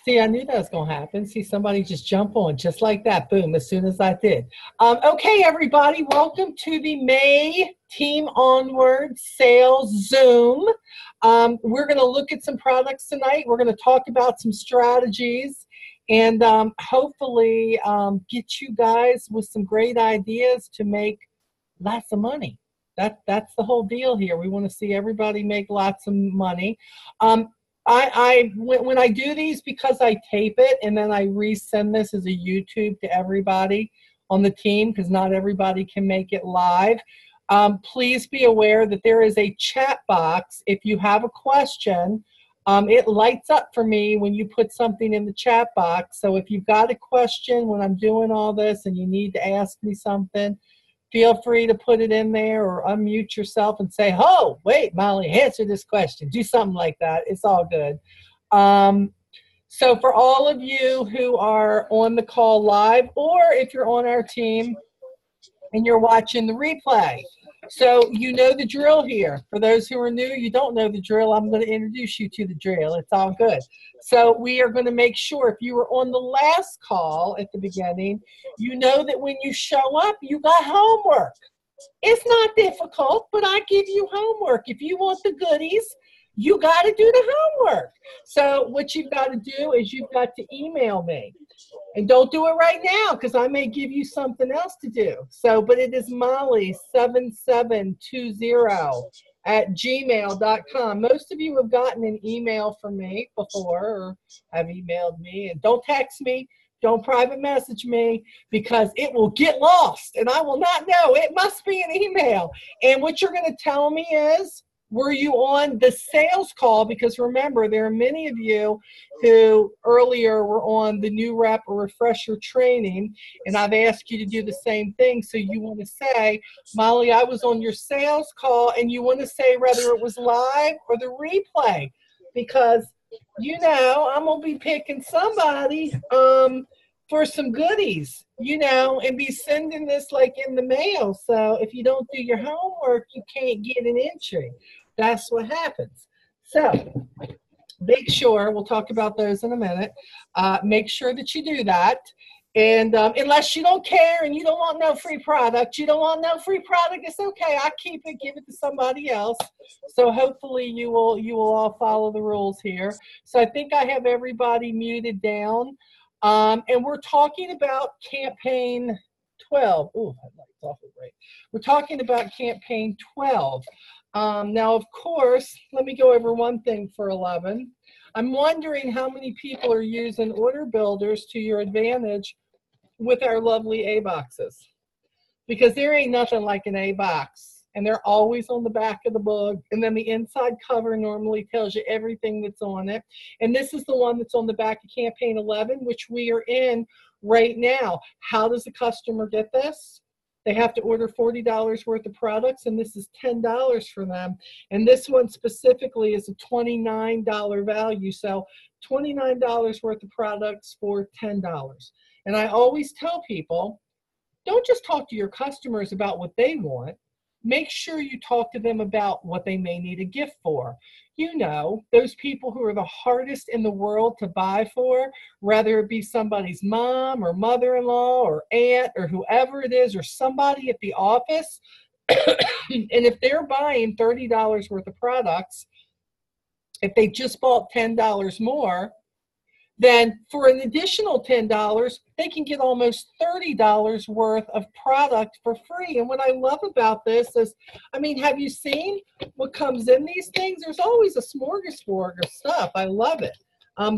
See, I knew that was going to happen. See, somebody just jump on just like that. Boom, as soon as I did. Okay, everybody, welcome to the May Team Onward Sales Zoom. We're going to look at some products tonight. We're going to talk about some strategies and hopefully get you guys with some great ideas to make lots of money. That's the whole deal here. We want to see everybody make lots of money. When I do these, because I tape it and then I resend this as a YouTube to everybody on the team, because not everybody can make it live. Please be aware that there is a chat box. If you have a question, it lights up for me when you put something in the chat box. So if you've got a question when I'm doing all this and you need to ask me something, feel free to put it in there or unmute yourself and say, oh, wait, Molly, answer this question. Do something like that. It's all good. So for all of you who are on the call live, or if you're on our team and you're watching the replay, so you know the drill here. For those who are new, you don't know the drill, I'm going to introduce you to the drill. It's all good. So we are going to make sure, if you were on the last call at the beginning, you know that when you show up, you got homework. It's not difficult, but I give you homework. If you want the goodies, you got to do the homework. So what you've got to do is you've got to email me. And don't do it right now, because I may give you something else to do. So, but it is molly7720@gmail.com. Most of you have gotten an email from me before, or have emailed me. And don't text me. Don't private message me, because it will get lost and I will not know. It must be an email. And what you're going to tell me is, were you on the sales call? Because remember, there are many of you who earlier were on the new rep or refresher training, and I've asked you to do the same thing. So you want to say, Molly, I was on your sales call, and you want to say whether it was live or the replay, because you know I'm going to be picking somebody for some goodies, you know, and be sending this like in the mail. So if you don't do your homework, you can't get an entry. That's what happens. So make sure, we'll talk about those in a minute, make sure that you do that. And unless you don't care and you don't want no free product, it's okay. I keep it, give it to somebody else. So hopefully you will all follow the rules here. So I think I have everybody muted down. And we're talking about campaign 12. Oh, that light's awful bright. We're talking about campaign 12. Now, of course, let me go over one thing for 11. I'm wondering how many people are using order builders to your advantage with our lovely A boxes, because there ain't nothing like an A box, and they're always on the back of the book, and then the inside cover normally tells you everything that's on it. And this is the one that's on the back of campaign 11, which we are in right now. How does the customer get this? They have to order $40 worth of products, and this is $10 for them. And this one specifically is a $29 value. So $29 worth of products for $10. And I always tell people, don't just talk to your customers about what they want. Make sure you talk to them about what they may need a gift for. You know, those people who are the hardest in the world to buy for, whether it be somebody's mom or mother-in-law or aunt or whoever it is, or somebody at the office. And if they're buying $30 worth of products, if they just bought $10 more, then for an additional $10, they can get almost $30 worth of product for free. And what I love about this is, I mean, have you seen what comes in these things? There's always a smorgasbord of stuff. I love it.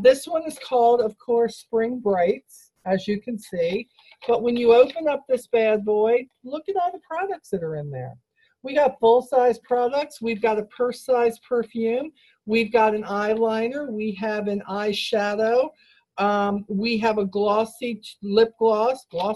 This one is called, of course, Spring Brights, as you can see. But when you open up this bad boy, look at all the products that are in there. We got full-size products. We've got a purse-size perfume. We've got an eyeliner. We have an eyeshadow. We have a glossy lip gloss. That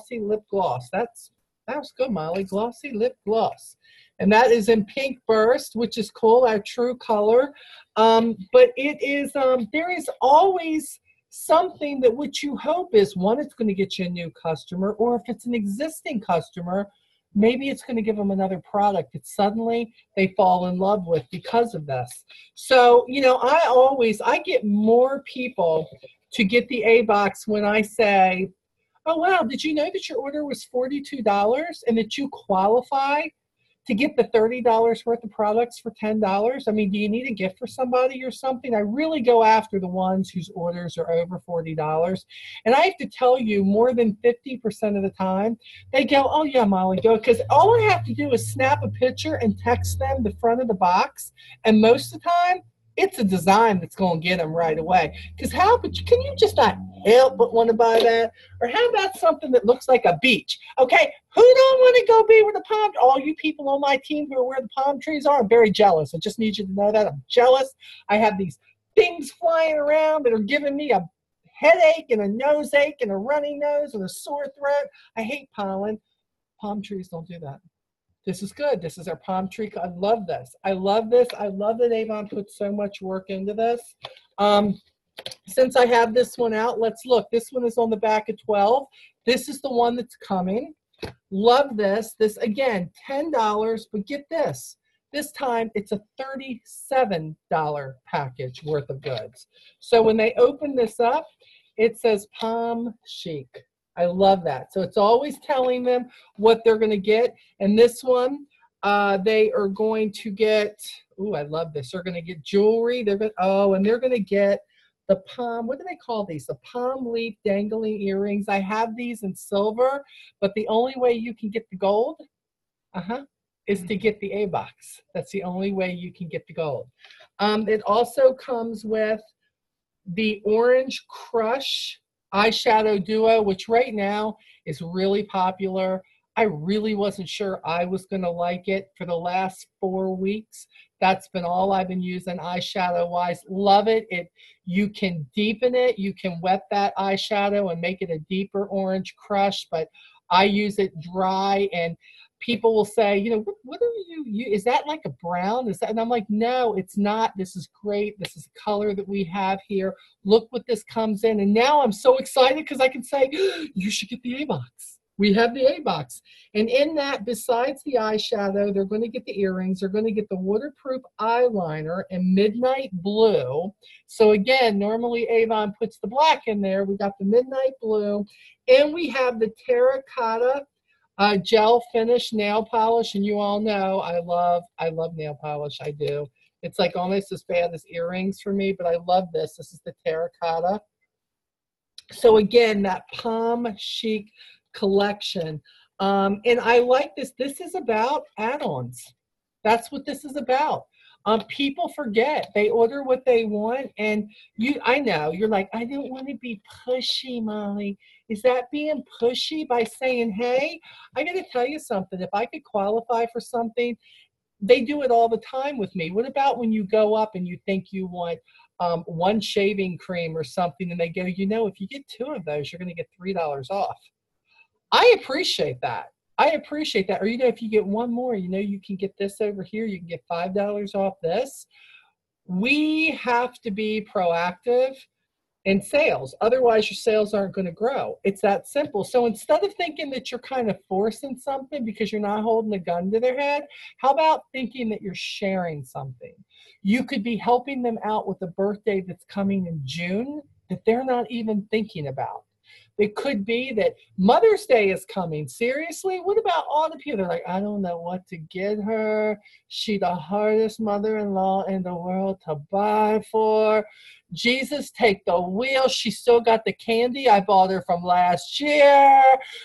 was good, Molly. Glossy lip gloss. And that is in Pink Burst, which is cool, our true color. But it is, there is always something that what you hope is, one, it's going to get you a new customer, or if it's an existing customer, maybe it's going to give them another product that suddenly they fall in love with because of this. So, you know, I get more people to get the A box when I say, oh, wow, did you know that your order was $42 and that you qualify to get the $30 worth of products for $10? I mean, do you need a gift for somebody or something? I really go after the ones whose orders are over $40. And I have to tell you, more than 50% of the time, they go, oh, yeah, Molly, go. Because all I have to do is snap a picture and text them the front of the box. And most of the time, it's a design that's going to get them right away. Because can you just not help but want to buy that? Or how about something that looks like a beach? Okay, who don't want to go be where the palm, all you people on my team who are where the palm trees are, I'm very jealous. I just need you to know that. I'm jealous. I have these things flying around that are giving me a headache and a nose ache and a runny nose and a sore throat. I hate pollen. Palm trees don't do that. This is good. This is our palm tree. I love this. I love this. I love that Avon put so much work into this. Since I have this one out, let's look. This one is on the back of 12. This is the one that's coming. Love this. This, again, $10, but get this. This time, it's a $37 package worth of goods. So when they open this up, it says Palm Chic. I love that. So it's always telling them what they're going to get. And this one, they are going to get, ooh, I love this. They're going to get jewelry. And they're going to get the palm, what do they call these? The palm leaf dangling earrings. I have these in silver, but the only way you can get the gold, is to get the A box. That's the only way you can get the gold. It also comes with the Orange Crush eyeshadow duo, which right now is really popular. I really wasn't sure I was going to like it for the last 4 weeks. That's been all I've been using eyeshadow wise. Love it. You can deepen it. You can wet that eyeshadow and make it a deeper orange crush, but I use it dry, and people will say, you know, what are you, is that like a brown? Is that? And I'm like, no, it's not. This is great. This is the color that we have here. Look what this comes in. And now I'm so excited because I can say, you should get the A box. We have the A box. And in that, besides the eyeshadow, they're going to get the earrings. They're going to get the waterproof eyeliner in midnight blue. So again, normally Avon puts the black in there. We got the midnight blue. And we have the terracotta gel finish nail polish. And you all know I love nail polish. I do. It's like almost as bad as earrings for me, but I love this. This is the terracotta. So again, that Palm Chic collection. And I like this. This is about add-ons. That's what this is about. People forget. They order what they want, and I know you're like, I don't want to be pushy, Molly. Is that being pushy by saying, hey, I got to tell you something. If I could qualify for something, they do it all the time with me. What about when you go up and you think you want one shaving cream or something, and they go, you know, if you get 2 of those, you're going to get $3 off. I appreciate that. I appreciate that. Or, you know, if you get 1 more, you know, you can get this over here. You can get $5 off this. We have to be proactive in sales. Otherwise, your sales aren't going to grow. It's that simple. So instead of thinking that you're kind of forcing something because you're not holding a gun to their head, how about thinking that you're sharing something? You could be helping them out with a birthday that's coming in June that they're not even thinking about. It could be that Mother's Day is coming. Seriously, what about all the people that are like, I don't know what to get her. She the hardest mother-in-law in the world to buy for. Jesus, take the wheel. She still got the candy I bought her from last year.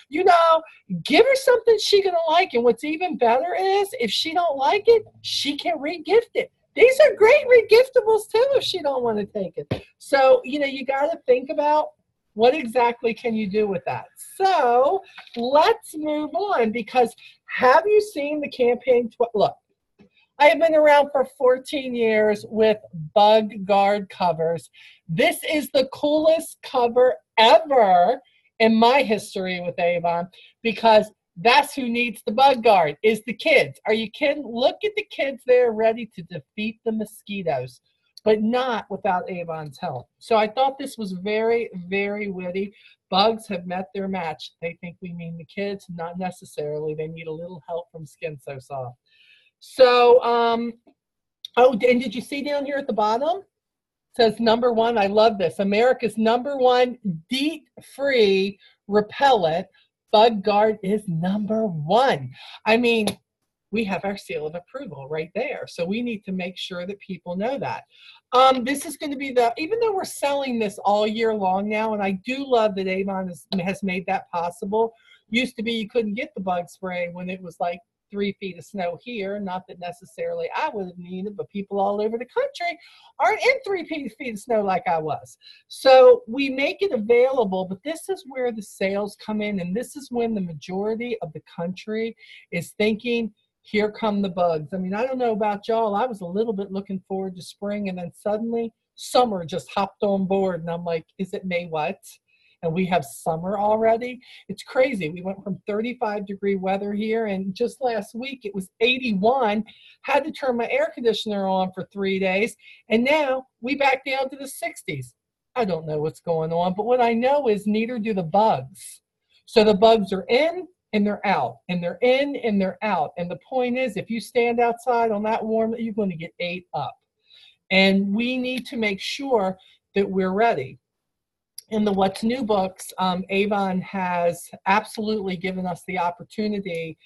You know, give her something she gonna like. And what's even better is if she don't like it, she can re-gift it. These are great re-giftables too if she don't want to take it. So, you know, you got to think about what exactly can you do with that? So let's move on, because have you seen the campaign? Look, I have been around for 14 years with Bug Guard covers. This is the coolest cover ever in my history with Avon, because that's who needs the Bug Guard, is the kids. Are you kidding? Look at the kids there ready to defeat the mosquitoes, but not without Avon's help. So I thought this was very, very witty. Bugs have met their match. They think we mean the kids, not necessarily. They need a little help from Skin So Soft. So, oh, and did you see down here at the bottom? says #1. I love this. America's #1 DEET-free repellent. Bug Guard is #1. I mean, we have our seal of approval right there. So we need to make sure that people know that. This is going to be even though we're selling this all year long now, and I do love that Avon has made that possible. Used to be you couldn't get the bug spray when it was like 3 feet of snow here. Not that necessarily I would have needed, but people all over the country aren't in 3 feet of snow like I was. So we make it available, but this is where the sales come in, and this is when the majority of the country is thinking, here come the bugs. I mean, I don't know about y'all. I was a little bit looking forward to spring, and then suddenly summer just hopped on board, and I'm like, is it May what? And we have summer already. It's crazy. We went from 35-degree weather here, and just last week it was 81. Had to turn my air conditioner on for 3 days, and now we back down to the 60s. I don't know what's going on, but what I know is neither do the bugs. So the bugs are in and they're out, and they're in and they're out. And the point is, if you stand outside on that warm, you're going to get ate up. And we need to make sure that we're ready. In the What's New books, Avon has absolutely given us the opportunity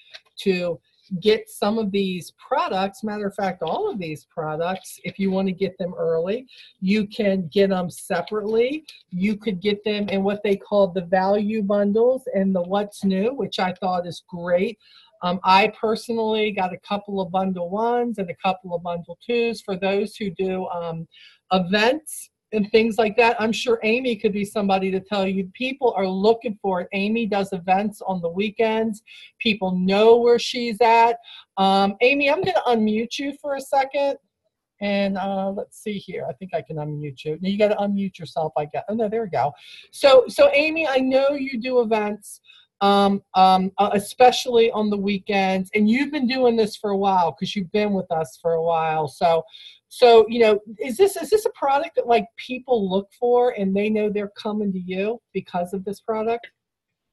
to get some of these products. Matter of fact, all of these products, if you want to get them early, you can get them separately. You could get them in what they call the value bundles and the What's New, which I thought is great. I personally got a couple of bundle 1s and a couple of bundle 2s for those who do events and things like that. I'm sure Amy could be somebody to tell you. People are looking for it. Amy does events on the weekends. People know where she's at. Amy, I'm going to unmute you for a second. And let's see here. I think I can unmute you. You got to unmute yourself, I guess. Oh, no, there we go. So Amy, I know you do events, especially on the weekends. And you've been doing this for a while because you've been with us for a while. So, you know, is this a product that like people look for and they know they're coming to you because of this product?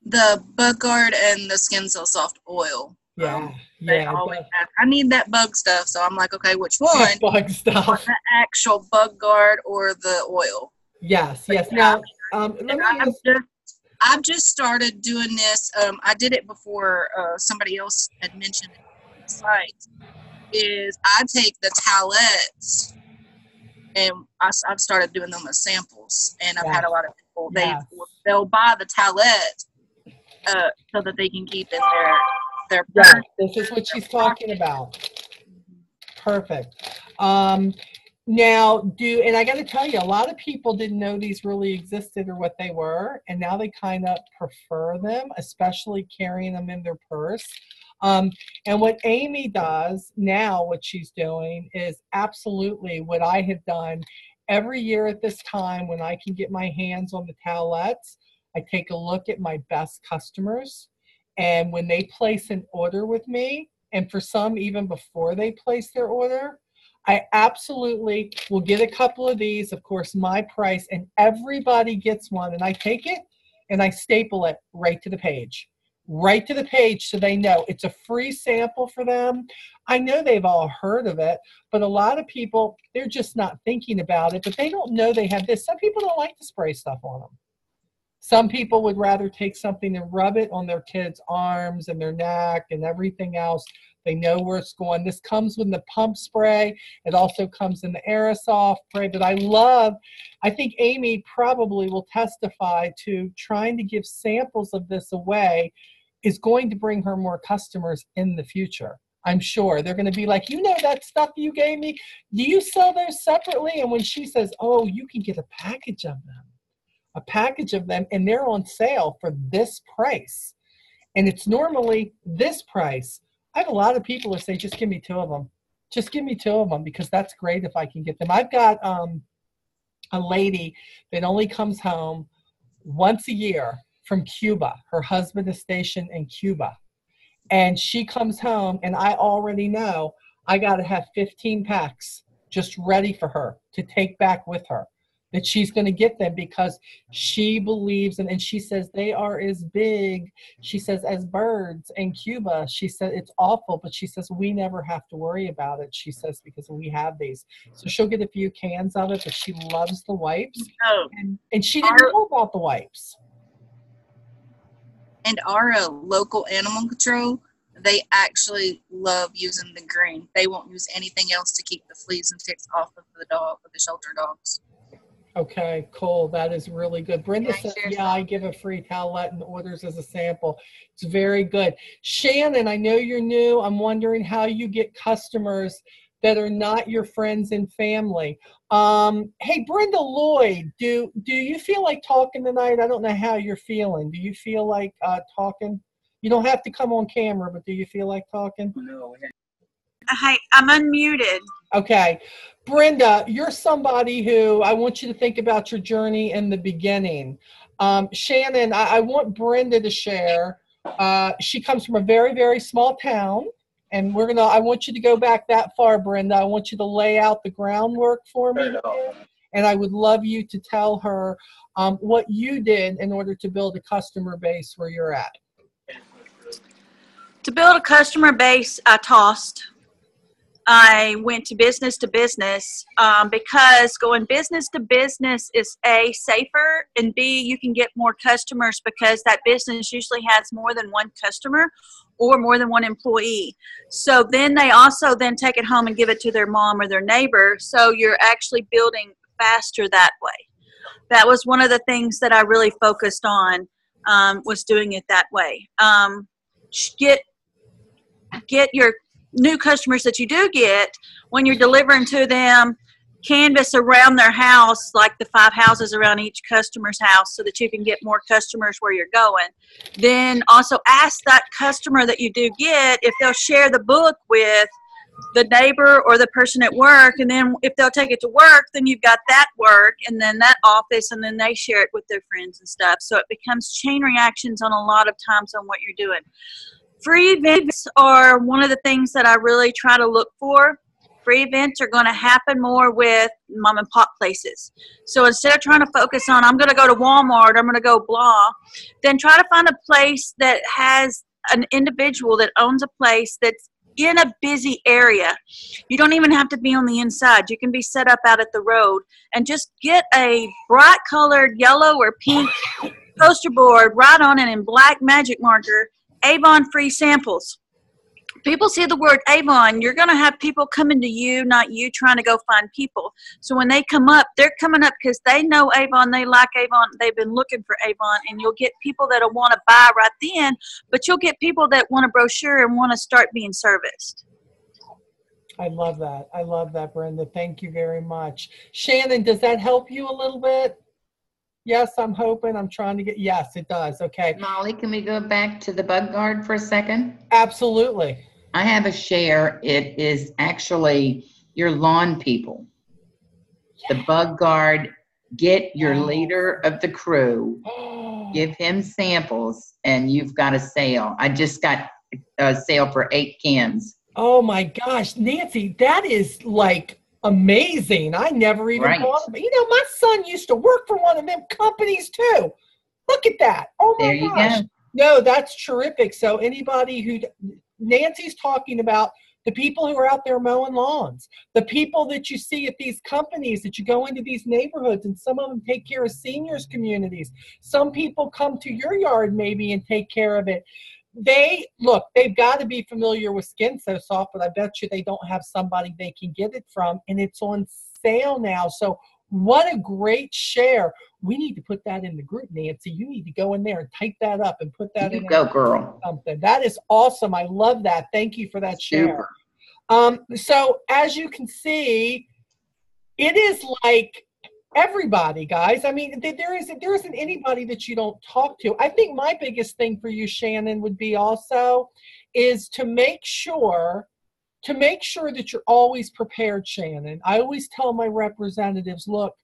The Bug Guard and the Skin So Soft oil. Yeah, They always ask, I need that bug stuff. So I'm like, okay, which one? Bug stuff. The actual Bug Guard or the oil? Yes, yes. Now, I've just started doing this. I did it before somebody else had mentioned it on the site. Is I take the towelettes and I've started doing them as samples, and I've had a lot of people they'll buy the towelette so that they can keep in their purse. This is what she's talking about. Perfect. Now, and I got to tell you, a lot of people didn't know these really existed or what they were, and now they kind of prefer them, especially carrying them in their purse. And what Amy does now, what she's doing is absolutely what I have done every year at this time when I can get my hands on the towelettes. I take a look at my best customers, and when they place an order with me, and for some even before they place their order, I absolutely will get a couple of these, of course, my price, and everybody gets one, and I take it and I staple it right to the page. Right to the page so they know. It's a free sample for them. I know they've all heard of it, but a lot of people, they're just not thinking about it, but they don't know they have this. Some people don't like to spray stuff on them. Some people would rather take something and rub it on their kids' arms and their neck and everything else. They know where it's going. This comes with the pump spray. It also comes in the aerosol spray that I love. I think Amy probably will testify to trying to give samples of this away is going to bring her more customers in the future. I'm sure they're going to be like, you know, that stuff you gave me, do you sell those separately? And when she says, oh, you can get a package of them, and they're on sale for this price, and it's normally this price. I have a lot of people that say, just give me 2 of them. Just give me 2 of them because that's great if I can get them. I've got a lady that only comes home once a year from Cuba. Her husband is stationed in Cuba. And she comes home, and I already know I got to have 15 packs just ready for her to take back with her. that she's going to get them because she believes and she says they are as big, she says, as birds in Cuba. She said it's awful, but she says we never have to worry about it. She says because we have these. So she'll get a few cans of it, but she loves the wipes. Oh, And she didn't know about the wipes. And our local animal control, they actually love using the green. They won't use anything else to keep the fleas and ticks off of the shelter dogs. Okay, cool. That is really good. Brenda says, yeah, I give a free towelette and orders as a sample. It's very good. Shannon, I know you're new. I'm wondering how you get customers that are not your friends and family. Hey, Brenda Lloyd, do you feel like talking tonight? I don't know how you're feeling. Do you feel like talking? You don't have to come on camera, but do you feel like talking? No. Hi, I'm unmuted. Okay. Brenda, you're somebody who I want you to think about your journey in the beginning. Shannon, I want Brenda to share. She comes from a very, very small town. And I want you to go back that far, Brenda. I want you to lay out the groundwork for me. And I would love you to tell her what you did in order to build a customer base where you're at. To build a customer base, I tossed. I went to business because going business to business is A, safer, and B, you can get more customers because that business usually has more than one customer or more than one employee. So then they also then take it home and give it to their mom or their neighbor. So you're actually building faster that way. That was one of the things that I really focused on, was doing it that way. Get your new customers that you do get when you're delivering to them, canvas around their house, like the 5 houses around each customer's house, so that you can get more customers where you're going. Then also ask that customer that you do get if they'll share the book with the neighbor or the person at work, and then if they'll take it to work, then you've got that work and then that office, and then they share it with their friends and stuff. So it becomes chain reactions on a lot of times on what you're doing. Free events are one of the things that I really try to look for. Free events are going to happen more with mom and pop places. So instead of trying to focus on, I'm going to go to Walmart, I'm going to go blah, then try to find a place that has an individual that owns a place that's in a busy area. You don't even have to be on the inside. You can be set up out at the road and just get a bright colored yellow or pink poster board, write on it in black magic marker, Avon free samples. People see the word Avon, you're going to have people coming to you, not you trying to go find people. So when they come up, they're coming up because they know Avon, they like Avon, they've been looking for Avon, and you'll get people that will want to buy right then, but you'll get people that want a brochure and want to start being serviced. I love that. I love that, Brenda. Thank you very much. Shannon, does that help you a little bit? Yes, I'm hoping. I'm trying to get, yes, it does. Okay. Molly, can we go back to the bug guard for a second? Absolutely. I have a share. It is actually your lawn people. The bug guard, get your leader of the crew, give him samples, and you've got a sale. I just got a sale for 8 cans. Oh my gosh, Nancy, that is like amazing. I never even thought of it. You know, my son used to work for one of them companies too. Look at that. Oh my gosh. There you go. No, that's terrific. So anybody who, Nancy's talking about the people who are out there mowing lawns, the people that you see at these companies, that you go into these neighborhoods, and some of them take care of seniors communities. Some people come to your yard maybe and take care of it. They've got to be familiar with Skin So Soft, but I bet you they don't have somebody they can get it from, and it's on sale now. So what a great share. We need to put that in the group, Nancy. You need to go in there and type that up and put that in. Go, girl. Something. That is awesome. I love that. Thank you for that share. So as you can see, it is like everybody, guys. I mean, there isn't anybody that you don't talk to. I think my biggest thing for you, Shannon, would be also is to make sure that you're always prepared, Shannon. I always tell my representatives, look,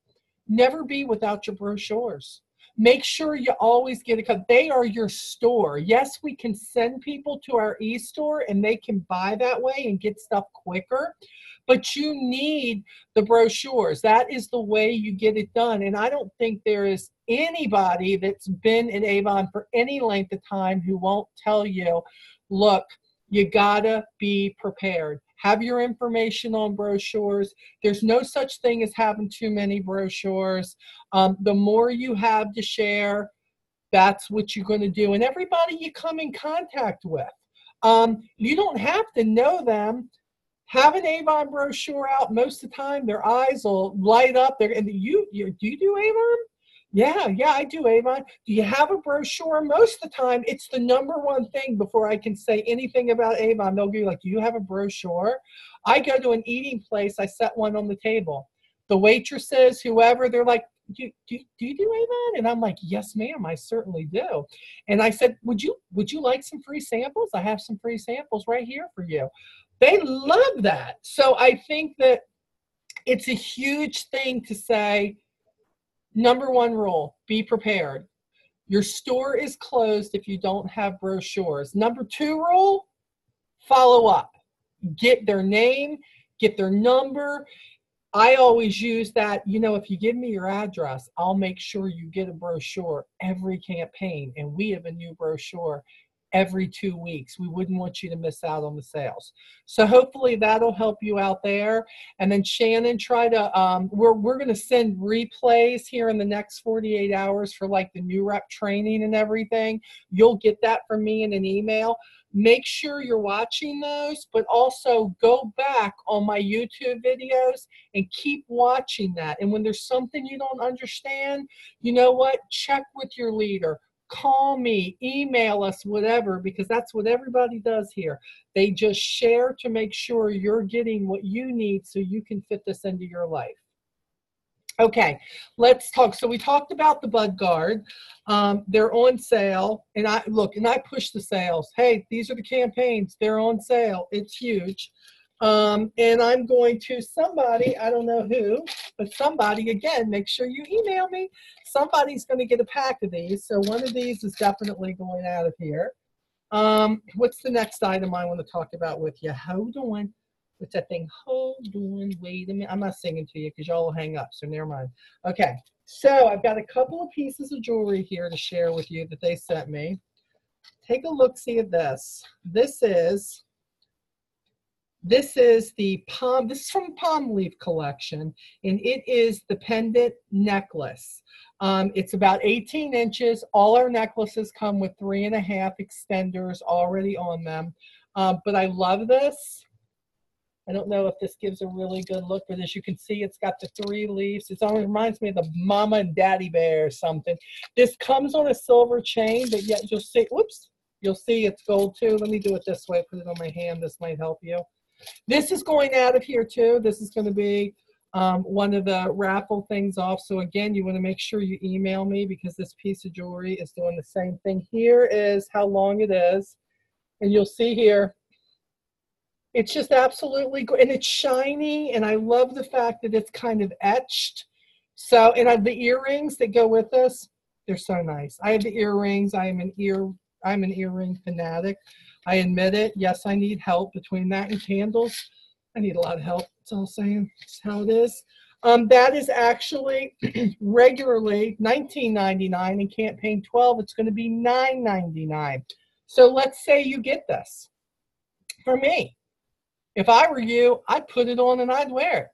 never be without your brochures. Make sure you always get it, because they are your store. Yes, we can send people to our e-store and they can buy that way and get stuff quicker. But you need the brochures. That is the way you get it done. And I don't think there is anybody that's been in Avon for any length of time who won't tell you, look, you gotta be prepared. Have your information on brochures. There's no such thing as having too many brochures. The more you have to share, that's what you're going to do. And everybody you come in contact with, you don't have to know them. Have an Avon brochure out. Most of the time, their eyes will light up. Do you do Avon? Yeah, I do Avon. Do you have a brochure? Most of the time, it's the number one thing before I can say anything about Avon. They'll be like, do you have a brochure? I go to an eating place. I set one on the table. The waitresses, whoever, they're like, do you do Avon? And I'm like, yes, ma'am, I certainly do. And I said, would you like some free samples? I have some free samples right here for you. They love that. So I think that it's a huge thing to say, number one rule, be prepared. Your store is closed if you don't have brochures. Number two rule, follow up. Get their name, get their number. I always use that, if you give me your address, I'll make sure you get a brochure every campaign. And we have a new brochure every 2 weeks. We wouldn't want you to miss out on the sales. So hopefully that'll help you out there. And then Shannon, try to, we're going to send replays here in the next 48 hours for like the new rep training and everything. You'll get that from me in an email. Make sure you're watching those, but also go back on my YouTube videos and keep watching that. And when there's something you don't understand, you know what? Check with your leader. Call me, email us, whatever, because that's what everybody does here. They just share to make sure you're getting what you need so you can fit this into your life. Okay, let's talk. So we talked about the Bud Guard. They're on sale, and I push the sales. Hey, these are the campaigns. They're on sale. It's huge. And I'm going to somebody, I don't know who, but somebody, again, make sure you email me. Somebody's going to get a pack of these. So one of these is definitely going out of here. What's the next item I want to talk about with you? Hold on. What's that thing? Hold on. Wait a minute. I'm not singing to you because y'all will hang up. So never mind. Okay. So I've got a couple of pieces of jewelry here to share with you that they sent me. Take a look-see at this. This is the palm, this is from Palm Leaf collection, and it is the pendant necklace. It's about 18 inches. All our necklaces come with 3.5 extenders already on them. But I love this. I don't know if this gives a really good look, but as you can see, it's got the 3 leaves. It always reminds me of the mama and daddy bear or something. This comes on a silver chain, but yet you'll see, whoops, you'll see it's gold too. Let me do it this way, put it on my hand. This might help you. This is going out of here too. This is going to be one of the raffle things off. So again, you want to make sure you email me because this piece of jewelry is doing the same thing. Here is how long it is. And you'll see here, it's just absolutely great. And it's shiny. And I love the fact that it's kind of etched. So, and I have the earrings that go with this. They're so nice. I have the earrings. I'm an earring fanatic. I admit it. Yes, I need help between that and candles. I need a lot of help. That's all I'm saying. That's how it is. That is actually regularly $19.99. In campaign 12, it's going to be $9.99. So let's say you get this. For me, if I were you, I'd put it on and I'd wear it.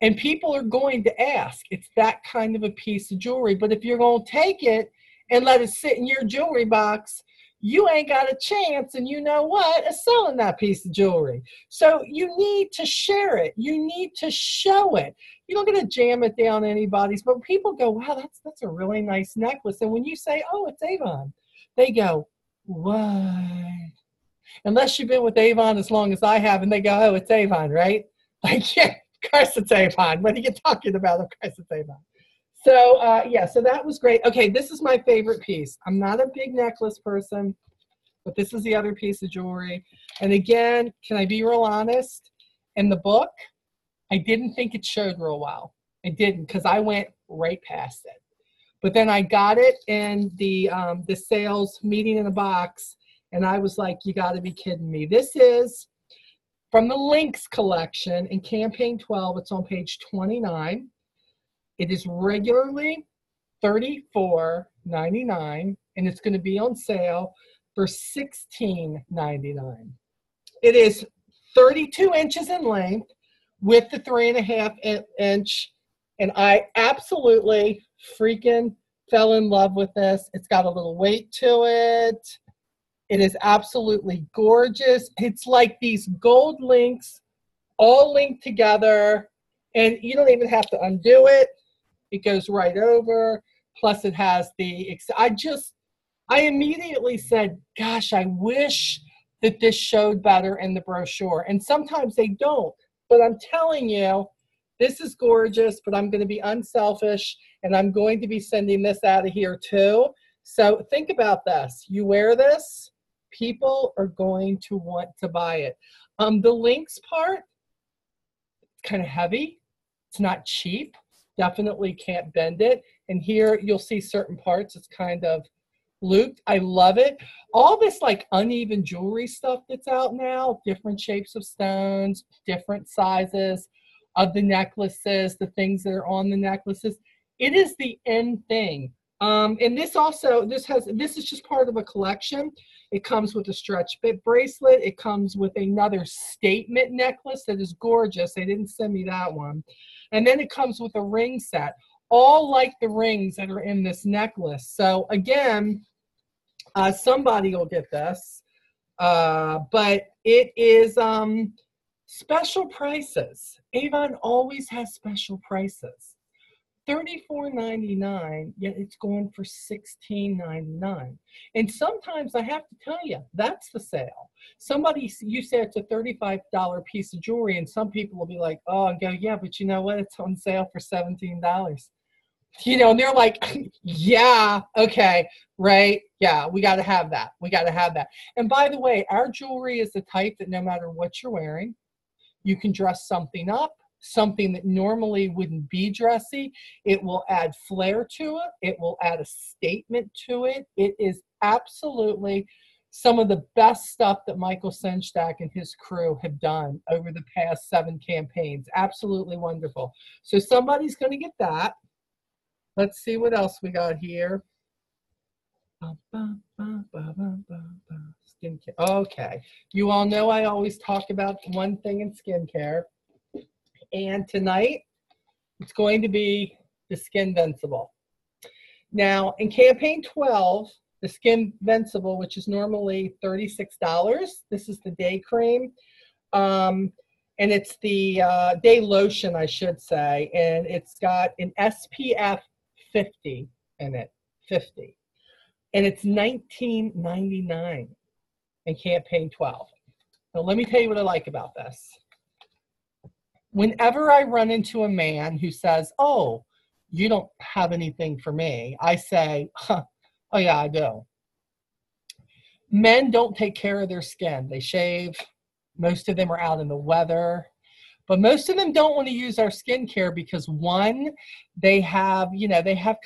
And people are going to ask. It's that kind of a piece of jewelry. But if you're going to take it and let it sit in your jewelry box, you ain't got a chance, and you know what, of selling that piece of jewelry. So you need to share it. You need to show it. You're not going to jam it down anybody's, but people go, wow, that's a really nice necklace. And when you say, oh, it's Avon, they go, what? Unless you've been with Avon as long as I have, and they go, oh, it's Avon, right? Like, yeah, of course it's Avon. What are you talking about? Of course it's Avon. So, yeah, so that was great. Okay, this is my favorite piece. I'm not a big necklace person, but this is the other piece of jewelry. And again, can I be real honest? In the book, I didn't think it showed real well. I didn't, because I went right past it. But then I got it in the sales meeting in a box, and I was like, you got to be kidding me. This is from the Lynx collection in campaign 12. It's on page 29. It is regularly $34.99, and it's going to be on sale for $16.99. It is 32 inches in length with the 3.5 inch, and I absolutely freaking fell in love with this. It's got a little weight to it. It is absolutely gorgeous. It's like these gold links all linked together, and you don't even have to undo it. It goes right over. Plus it has the, I immediately said, gosh, I wish that this showed better in the brochure. And sometimes they don't, but I'm telling you, this is gorgeous, but I'm going to be unselfish, and I'm going to be sending this out of here too. So think about this. You wear this, people are going to want to buy it. The Lynx part, it's kind of heavy. It's not cheap. Definitely can't bend it. And here you'll see certain parts. It's kind of looped. I love it. All this like uneven jewelry stuff that's out now, different shapes of stones, different sizes of the necklaces, the things that are on the necklaces. It is the end thing. And this is just part of a collection. It comes with a stretch bit bracelet. It comes with another statement necklace that is gorgeous. They didn't send me that one. And then it comes with a ring set, all like the rings that are in this necklace. So again, somebody will get this, but it is special prices. Avon always has special prices. $34.99, yet it's going for $16.99. And sometimes I have to tell you, that's the sale. You say it's a $35 piece of jewelry, and some people will be like, oh, and go, yeah, but you know what? It's on sale for $17. You know, and they're like, yeah, okay, right? Yeah, we got to have that. We got to have that. And by the way, our jewelry is the type that no matter what you're wearing, you can dress something up. Something that normally wouldn't be dressy. It will add flair to it. It will add a statement to it. It is absolutely some of the best stuff that Michael Senstack and his crew have done over the past 7 campaigns. Absolutely wonderful. So somebody's going to get that. Let's see what else we got here. Skincare. Okay. You all know I always talk about one thing in skincare. And tonight, it's going to be the Skin Invincible. Now, in campaign 12, the Skin Invincible, which is normally $36, this is the day cream. And it's the day lotion, I should say. And it's got an SPF 50 in it, 50. And it's $19.99 in campaign 12. Now, let me tell you what I like about this. Whenever I run into a man who says, oh, you don't have anything for me, I say, oh yeah, I do. Men don't take care of their skin. They shave. Most of them are out in the weather. But most of them don't want to use our skincare because, one, they have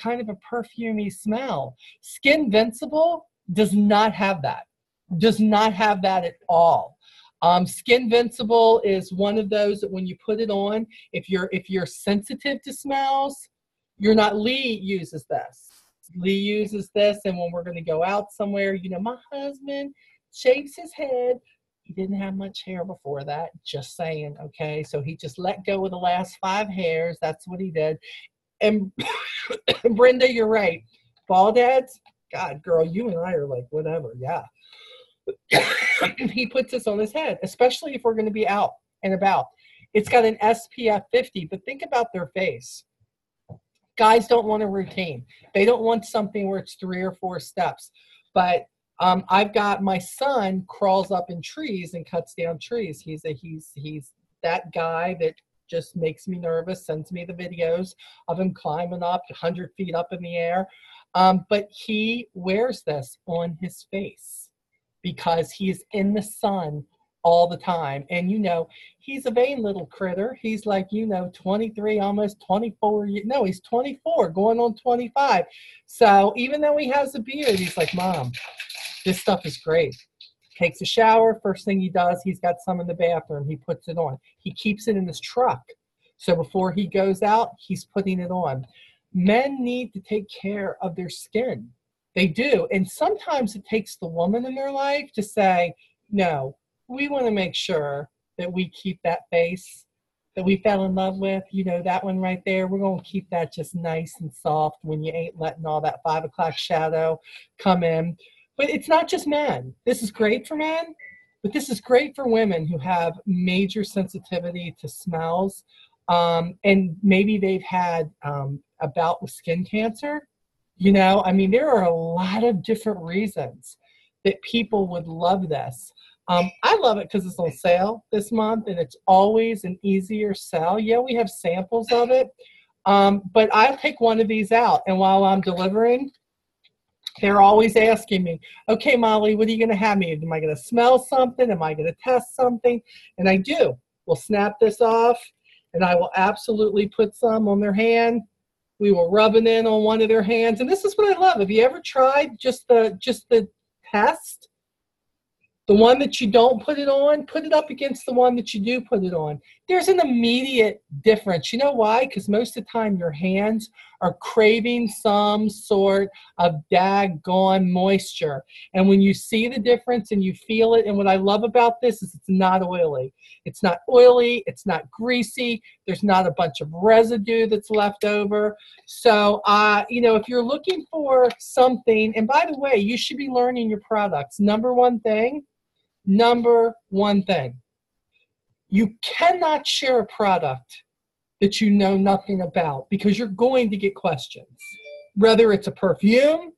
kind of a perfumey smell. Skin Invincible does not have that. Does not have that at all. Skin Invincible is one of those that when you put it on, if you're sensitive to smells, you're not. Lee uses this. Lee uses this, and when we're going to go out somewhere, you know, my husband shaves his head. He didn't have much hair before that, just saying, okay? So he just let go of the last 5 hairs. That's what he did. And Brenda, you're right. Bald heads, God, girl, you and I are like, whatever, yeah. He puts this on his head, especially if we're going to be out and about. It's got an SPF 50, but think about their face. Guys don't want a routine. They don't want something where it's 3 or 4 steps. But I've got my son crawls up in trees and cuts down trees. He's that guy that just makes me nervous, sends me the videos of him climbing up 100 feet up in the air. But he wears this on his face because he's in the sun all the time. And, you know, he's a vain little critter. He's like, you know, 23, almost 24. No, he's 24, going on 25. So even though he has a beard, he's like, Mom, this stuff is great. takes a shower. First thing he does, he's got some in the bathroom. He puts it on. He keeps it in his truck. So before he goes out, he's putting it on. Men need to take care of their skin. They do. And sometimes it takes the woman in their life to say, no, we want to make sure that we keep that face that we fell in love with, you know, that one right there. We're going to keep that just nice and soft when you ain't letting all that 5 o'clock shadow come in. But it's not just men. This is great for men, but this is great for women who have major sensitivity to smells. And maybe they've had a bout with skin cancer. You know, I mean, there are a lot of different reasons that people would love this. I love it because it's on sale this month, and it's always an easier sell. Yeah, we have samples of it, but I'll take one of these out, and while I'm delivering, they're always asking me, okay, Molly, what are you going to have me? Am I going to smell something? Am I going to test something? And I do. We'll snap this off, and I will absolutely put some on their hand. We will rub it in on one of their hands, and this is what I love. Have you ever tried just the test? The one that you don't put it on, put it up against the one that you do put it on. There's an immediate difference. You know why? Because most of the time your hands are craving some sort of daggone moisture. And when you see the difference and you feel it, and what I love about this is it's not oily. It's not oily. It's not greasy. There's not a bunch of residue that's left over. So, you know, if you're looking for something, and by the way, you should be learning your products. Number one thing, you cannot share a product that you know nothing about, because you're going to get questions. Whether it's a perfume,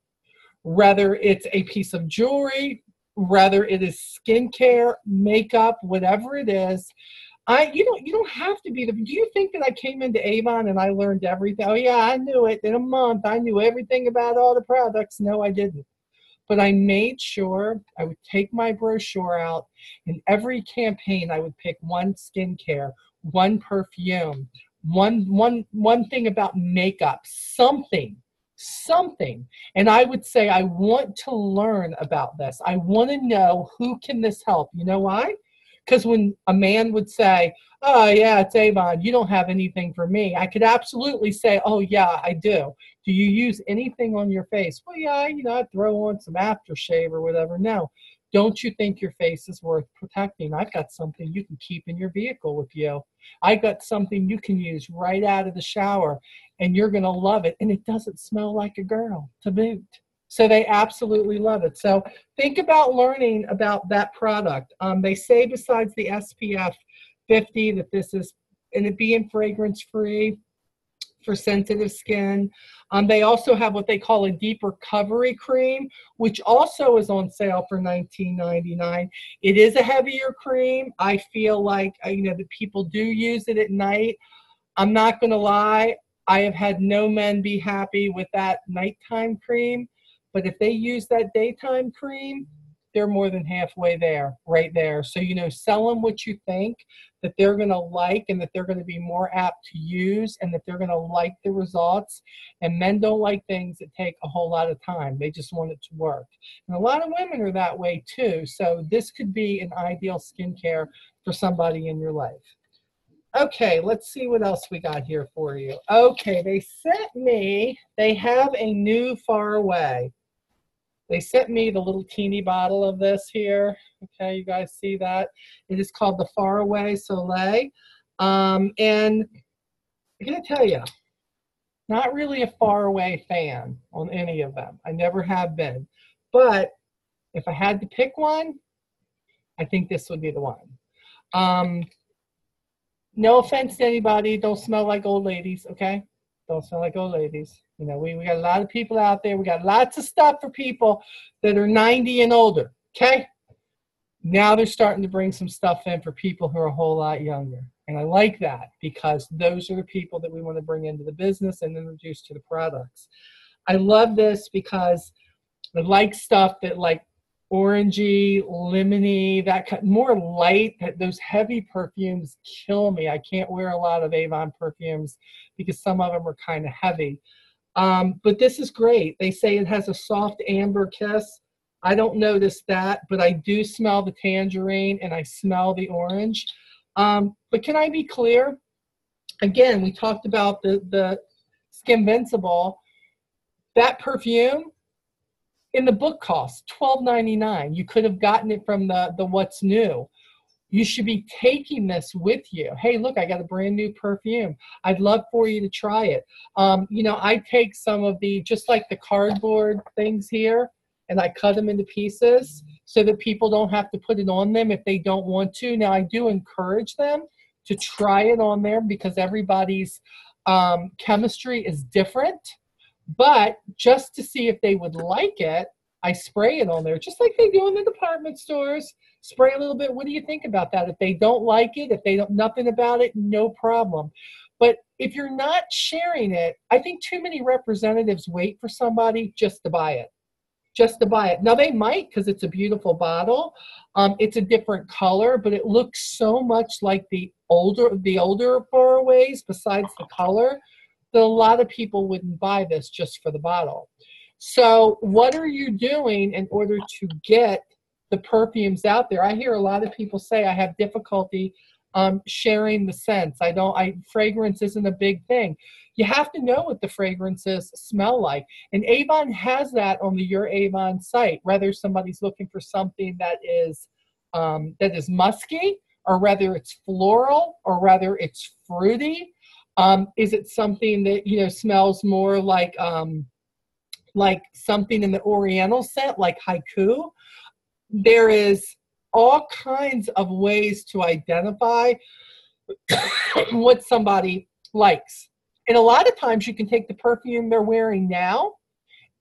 whether it's a piece of jewelry, whether it is skincare, makeup, whatever it is. You don't have to be do you think that I came into Avon and I learned everything? Oh yeah, I knew it. In a month, I knew everything about all the products. No, I didn't. But I made sure I would take my brochure out. In every campaign, I would pick one skincare, one perfume, one thing about makeup, something. And I would say, I want to learn about this. I want to know, who can this help? You know why? Because when a man would say, oh yeah, it's Avon, you don't have anything for me, I could absolutely say, oh yeah, I do. Do you use anything on your face? Well, yeah, you know, I throw on some aftershave or whatever. No. Don't you think your face is worth protecting? I've got something you can keep in your vehicle with you. I got something you can use right out of the shower, and you're going to love it. And it doesn't smell like a girl to boot. So they absolutely love it. So think about learning about that product. They say besides the SPF 50 that this is, and it being fragrance free for sensitive skin. They also have what they call a deep recovery cream, which also is on sale for $19.99. It is a heavier cream. I feel like, you know, that people do use it at night. I'm not going to lie. I have had no men be happy with that nighttime cream. But if they use that daytime cream, they're more than halfway there, right there. So, you know, sell them what you think that they're going to like, and that they're going to be more apt to use, and that they're going to like the results. And men don't like things that take a whole lot of time. They just want it to work. And a lot of women are that way too. So this could be an ideal skincare for somebody in your life. Okay, let's see what else we got here for you. Okay, they have a new Far Away. They sent me the little teeny bottle of this here. Okay, you guys see that? It is called the Far Away Soleil. And I'm going to tell you, not really a Far Away fan on any of them. I never have been. But if I had to pick one, I think this would be the one. No offense to anybody. Don't smell like old ladies, okay? Don't smell like old ladies. You know, we got a lot of people out there. We got lots of stuff for people that are 90 and older, okay? Now they're starting to bring some stuff in for people who are a whole lot younger. And I like that, because those are the people that we want to bring into the business and introduce to the products. I love this because I like stuff that, like, orangey, lemony, that kind, more light. Those heavy perfumes kill me. I can't wear a lot of Avon perfumes because some of them are kind of heavy. But this is great. They say it has a soft amber kiss. I don't notice that, but I do smell the tangerine and I smell the orange. But can I be clear? Again, we talked about the Skinvincible. That perfume in the book costs $12.99. You could have gotten it from the What's New. You should be taking this with you. Hey, look, I got a brand new perfume. I'd love for you to try it. I take some of the, just like the cardboard things here, and I cut them into pieces so that people don't have to put it on them if they don't want to. Now, I do encourage them to try it on there because everybody's chemistry is different. But just to see if they would like it, I spray it on there, just like they do in the department stores. Spray a little bit. What do you think about that? If they don't like it, if they don't nothing about it, no problem. But if you're not sharing it, I think too many representatives wait for somebody just to buy it. Just to buy it. Now they might because it's a beautiful bottle. It's a different color, but it looks so much like the older faraways besides the color that a lot of people wouldn't buy this just for the bottle. So what are you doing in order to get the perfumes out there? I hear a lot of people say I have difficulty sharing the scents. Fragrance isn't a big thing. You have to know what the fragrances smell like. And Avon has that on the Your Avon site, whether somebody's looking for something that is musky, or whether it's floral, or whether it's fruity. Is it something that, smells more like something in the Oriental scent, like haiku? There is all kinds of ways to identify what somebody likes. And a lot of times you can take the perfume they're wearing now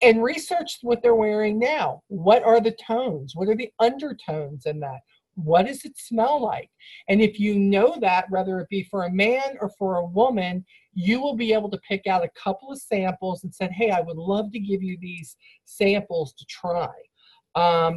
and research what they're wearing now. What are the tones? What are the undertones in that? What does it smell like? And if you know that, whether it be for a man or for a woman, you will be able to pick out a couple of samples and say, hey, I would love to give you these samples to try.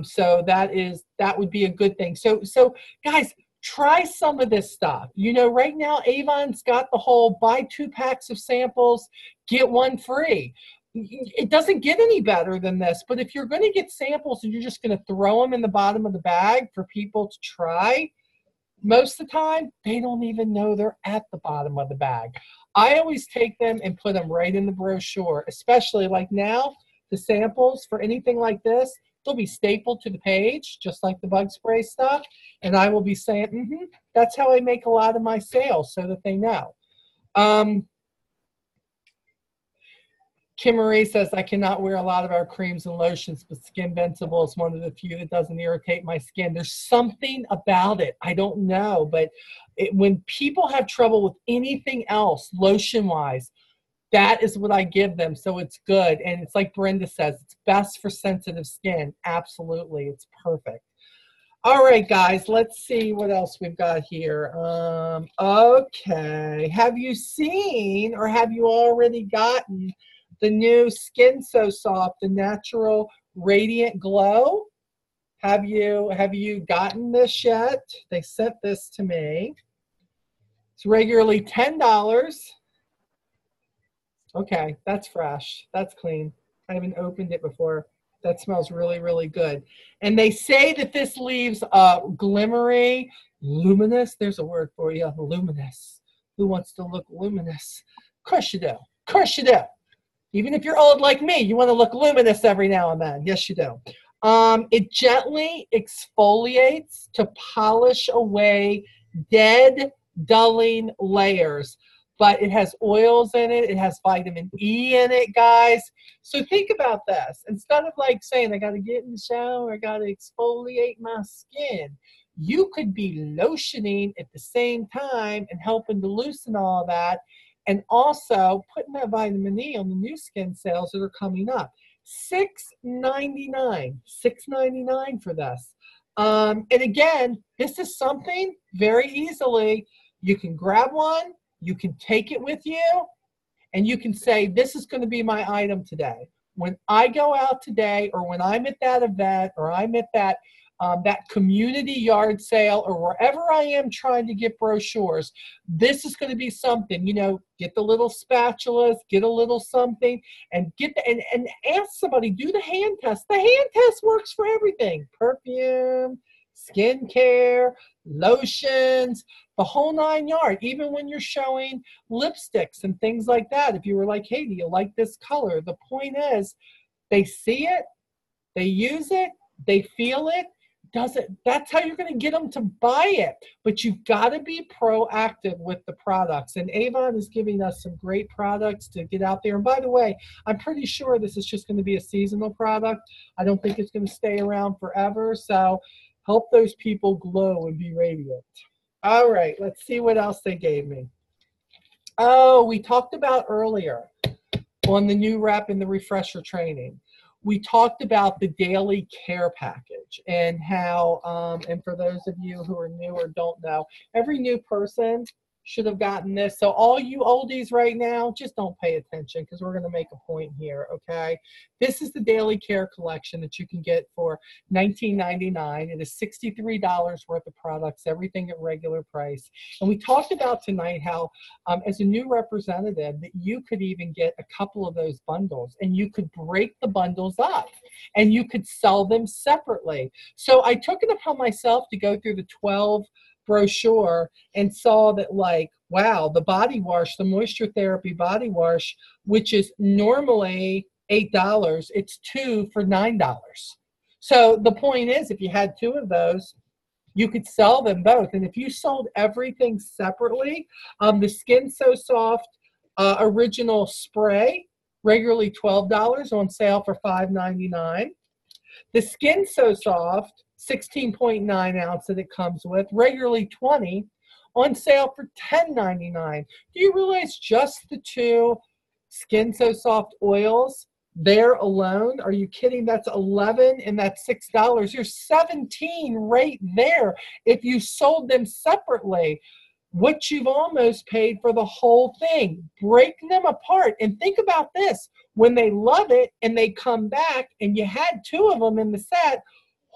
So that would be a good thing. So guys, try some of this stuff. Right now, Avon's got the whole buy 2 packs of samples, get 1 free. It doesn't get any better than this, but if you're going to get samples and you're just going to throw them in the bottom of the bag for people to try, most of the time, they don't even know they're at the bottom of the bag. I always take them and put them right in the brochure, especially like now, the samples for anything like this, they'll be stapled to the page, just like the bug spray stuff, and I will be saying, that's how I make a lot of my sales, so that they know. Kim Marie says, I cannot wear a lot of our creams and lotions, but Skinvincible is one of the few that doesn't irritate my skin. There's something about it. I don't know, but when people have trouble with anything else, lotion-wise, that is what I give them, so it's good. And it's like Brenda says, it's best for sensitive skin. Absolutely, it's perfect. All right, guys, let's see what else we've got here. Okay, have you seen or have you already gotten the new Skin So Soft, the Natural Radiant Glow? Have you gotten this yet? They sent this to me. It's regularly $10. Okay, that's fresh. That's clean. I haven't opened it before. That smells really, really good. And they say that this leaves a glimmery, luminous. There's a word for you, luminous. Who wants to look luminous? Of course you do. Of course you do. Even if you're old like me, you want to look luminous every now and then. Yes, you do. It gently exfoliates to polish away dead, dulling layers. But it has oils in it. It has vitamin E in it, guys. So think about this. Instead of like saying, I got to get in the shower, I got to exfoliate my skin, you could be lotioning at the same time and helping to loosen all that, and also putting that vitamin E on the new skin sales that are coming up. $6.99. $6.99 for this. And again, this is something very easily you can grab one. You can take it with you, and you can say, this is going to be my item today. When I go out today, or when I'm at that event, or I'm at that that community yard sale, or wherever I am trying to get brochures, this is going to be something, you know, get the little spatulas, get a little something, and and ask somebody, do the hand test. The hand test works for everything. Perfume, skincare, lotions, the whole 9 yards. Even when you're showing lipsticks and things like that, if you were like, hey, do you like this color? The point is, they see it, they use it, they feel it. That's how you're going to get them to buy it. But you've got to be proactive with the products. And Avon is giving us some great products to get out there. And by the way, I'm pretty sure this is just going to be a seasonal product. I don't think it's going to stay around forever. So help those people glow and be radiant. All right, let's see what else they gave me. Oh, we talked about earlier on the new rep and the refresher training. We talked about the daily care package and how, and for those of you who are new or don't know, every new person should have gotten this. So all you oldies right now, just don't pay attention because we're going to make a point here, okay? This is the daily care collection that you can get for $19.99. It is $63 worth of products, everything at regular price. And we talked about tonight how, as a new representative, that you could even get a couple of those bundles and you could break the bundles up and you could sell them separately. So I took it upon myself to go through the 12 brochure and saw that, like, wow, the body wash, the moisture therapy body wash, which is normally $8, it's 2 for $9. So the point is, if you had 2 of those, you could sell them both. And if you sold everything separately, the Skin So Soft original spray, regularly $12, on sale for $5.99. The Skin So Soft 16.9 ounce that it comes with, regularly $20, on sale for $10.99. Do you realize just the 2 Skin So Soft oils there alone? Are you kidding? That's $11 and that's $6. You're $17 right there if you sold them separately. What you've almost paid for the whole thing. Break them apart and think about this. When they love it and they come back and you had 2 of them in the set,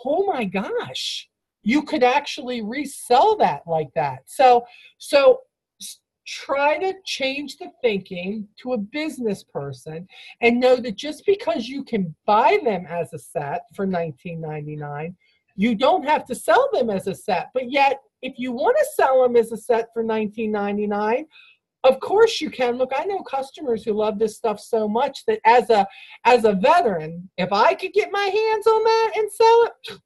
oh my gosh, you could actually resell that like that. So try to change the thinking to a business person and know that just because you can buy them as a set for $19.99, you don't have to sell them as a set. But yet, if you want to sell them as a set for $19.99, of course you can. Look, I know customers who love this stuff so much that as a veteran, if I could get my hands on that and sell it,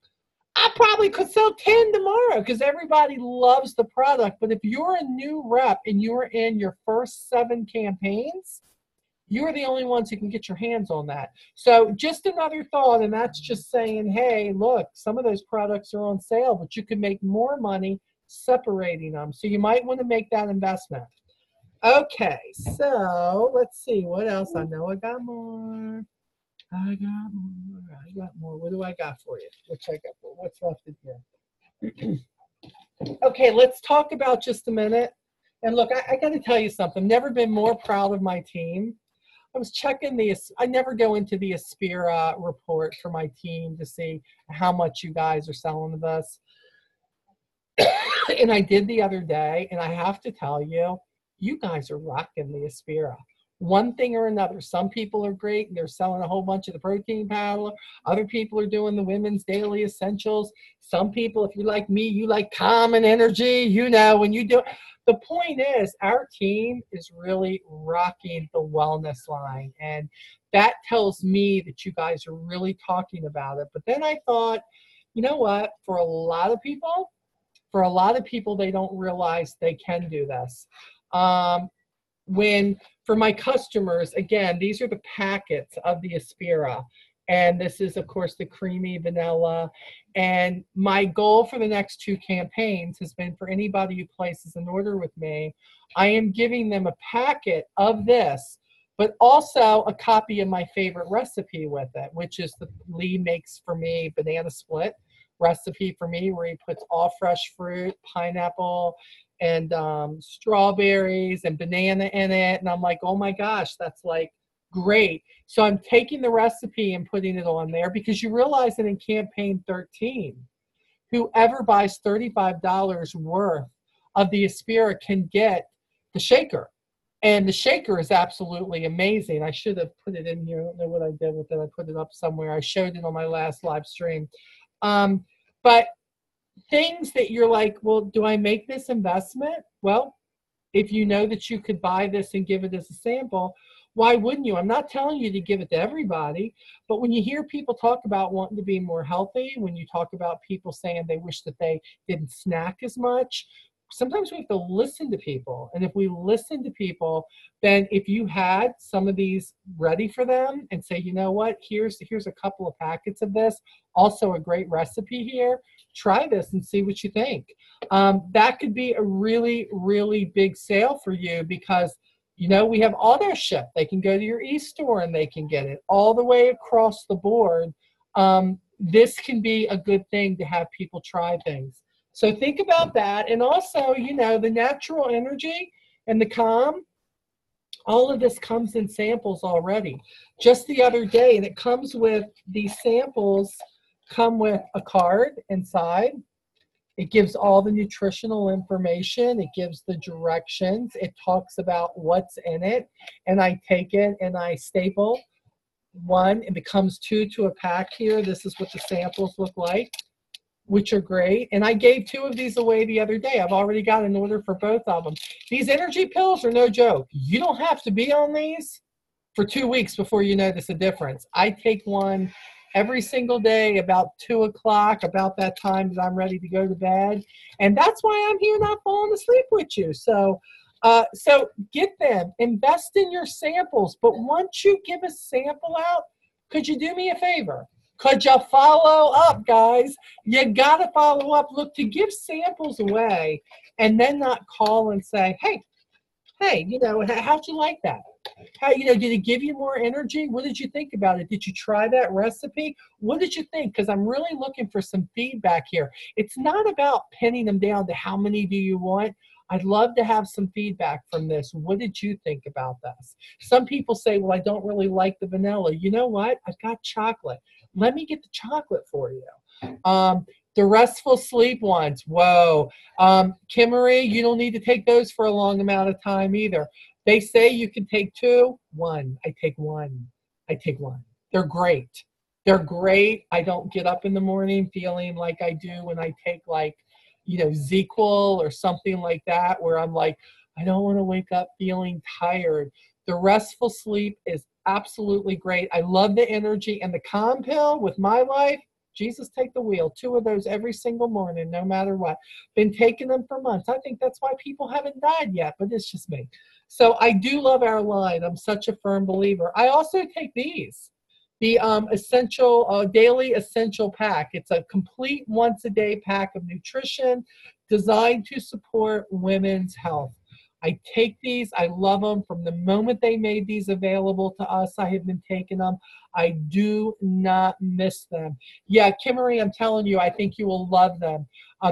I probably could sell 10 tomorrow because everybody loves the product. But if you're a new rep and you're in your first 7 campaigns, you're the only ones who can get your hands on that. So just another thought, and that's just saying, hey, look, some of those products are on sale, but you can make more money separating them. So you might want to make that investment. Okay, so let's see what else. I know I got more. I got more. What do I got for you? What's left in here? Okay, let's talk about just a minute. And look, I got to tell you something. Never been more proud of my team. I was checking I never go into the Aspira report for my team to see how much you guys are selling of us. And I did the other day, and I have to tell you, you guys are rocking the Aspira. One thing or another. Some people are great and they're selling a whole bunch of the protein powder. Other people are doing the women's daily essentials. Some people, if you're like me, you like calm and energy, you know, when you do it. The point is, our team is really rocking the wellness line. And that tells me that you guys are really talking about it. But then I thought, you know what, for a lot of people, they don't realize they can do this. For my customers, again, these are the packets of the Aspira. And this is, of course, the creamy vanilla. And my goal for the next 2 campaigns has been for anybody who places an order with me, I am giving them a packet of this, but also a copy of my favorite recipe with it, which is the Lee Makes For Me banana split recipe for me, where he puts all fresh fruit, pineapple, and strawberries and banana in it. And I'm like, oh my gosh, that's like great. So I'm taking the recipe and putting it on there because you realize that in campaign 13, whoever buys $35 worth of the Aspira can get the shaker. And the shaker is absolutely amazing. I should have put it in here. I don't know what I did with it. I put it up somewhere. I showed it on my last live stream. But things that you're like, well, do I make this investment? Well, if you know that you could buy this and give it as a sample, why wouldn't you? I'm not telling you to give it to everybody, but when you hear people talk about wanting to be more healthy, when you talk about people saying they wish that they didn't snack as much, sometimes we have to listen to people. And if we listen to people, then if you had some of these ready for them and say, you know what, here's a couple of packets of this, also a great recipe here, try this and see what you think. That could be a really, really big sale for you because, you know, we have auto ship. They can go to your e-store and they can get it all the way across the board. This can be a good thing to have people try things. So think about that. And also, you know, the natural energy and the calm, all of this comes in samples already. Just the other day, and it comes with, these samples come with a card inside. It gives all the nutritional information. It gives the directions. It talks about what's in it. And I take it and I staple one. It becomes 2 to a pack here. This is what the samples look like, which are great. And I gave 2 of these away the other day. I've already got an order for both of them. These energy pills are no joke. You don't have to be on these for 2 weeks before you notice a difference. I take one every single day about 2 o'clock, about that time that I'm ready to go to bed. And that's why I'm here not falling asleep with you. So get them, invest in your samples. But once you give a sample out, could you do me a favor? Could you follow up, guys? You got to follow up. Look, to give samples away and then not call and say, hey, you know, how'd you like that? How, you know, did it give you more energy? What did you think about it? Did you try that recipe? What did you think? Because I'm really looking for some feedback here. It's not about pinning them down to how many do you want. I'd love to have some feedback from this. What did you think about this? Some people say, well, I don't really like the vanilla. You know what? I've got chocolate. Let me get the chocolate for you. The restful sleep ones. Whoa. Kimmery, you don't need to take those for a long amount of time either. They say you can take 2. 1. I take 1. I take 1. They're great. They're great. I don't get up in the morning feeling like I do when I take, like, you know, ZQL or something like that, where I'm like, I don't want to wake up feeling tired. The restful sleep is absolutely great. I love the energy. And the calm pill with my life, Jesus take the wheel. 2 of those every single morning, no matter what. Been taking them for months. I think that's why people haven't died yet, but it's just me. So I do love our line. I'm such a firm believer. I also take these, the essential daily essential pack. It's a complete once-a-day pack of nutrition designed to support women's health. I take these. I love them. From the moment they made these available to us, I have been taking them. I do not miss them. Yeah, Kimmery, I'm telling you, I think you will love them.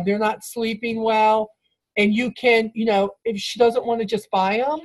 They're not sleeping well. And you can, you know, if she doesn't want to just buy them,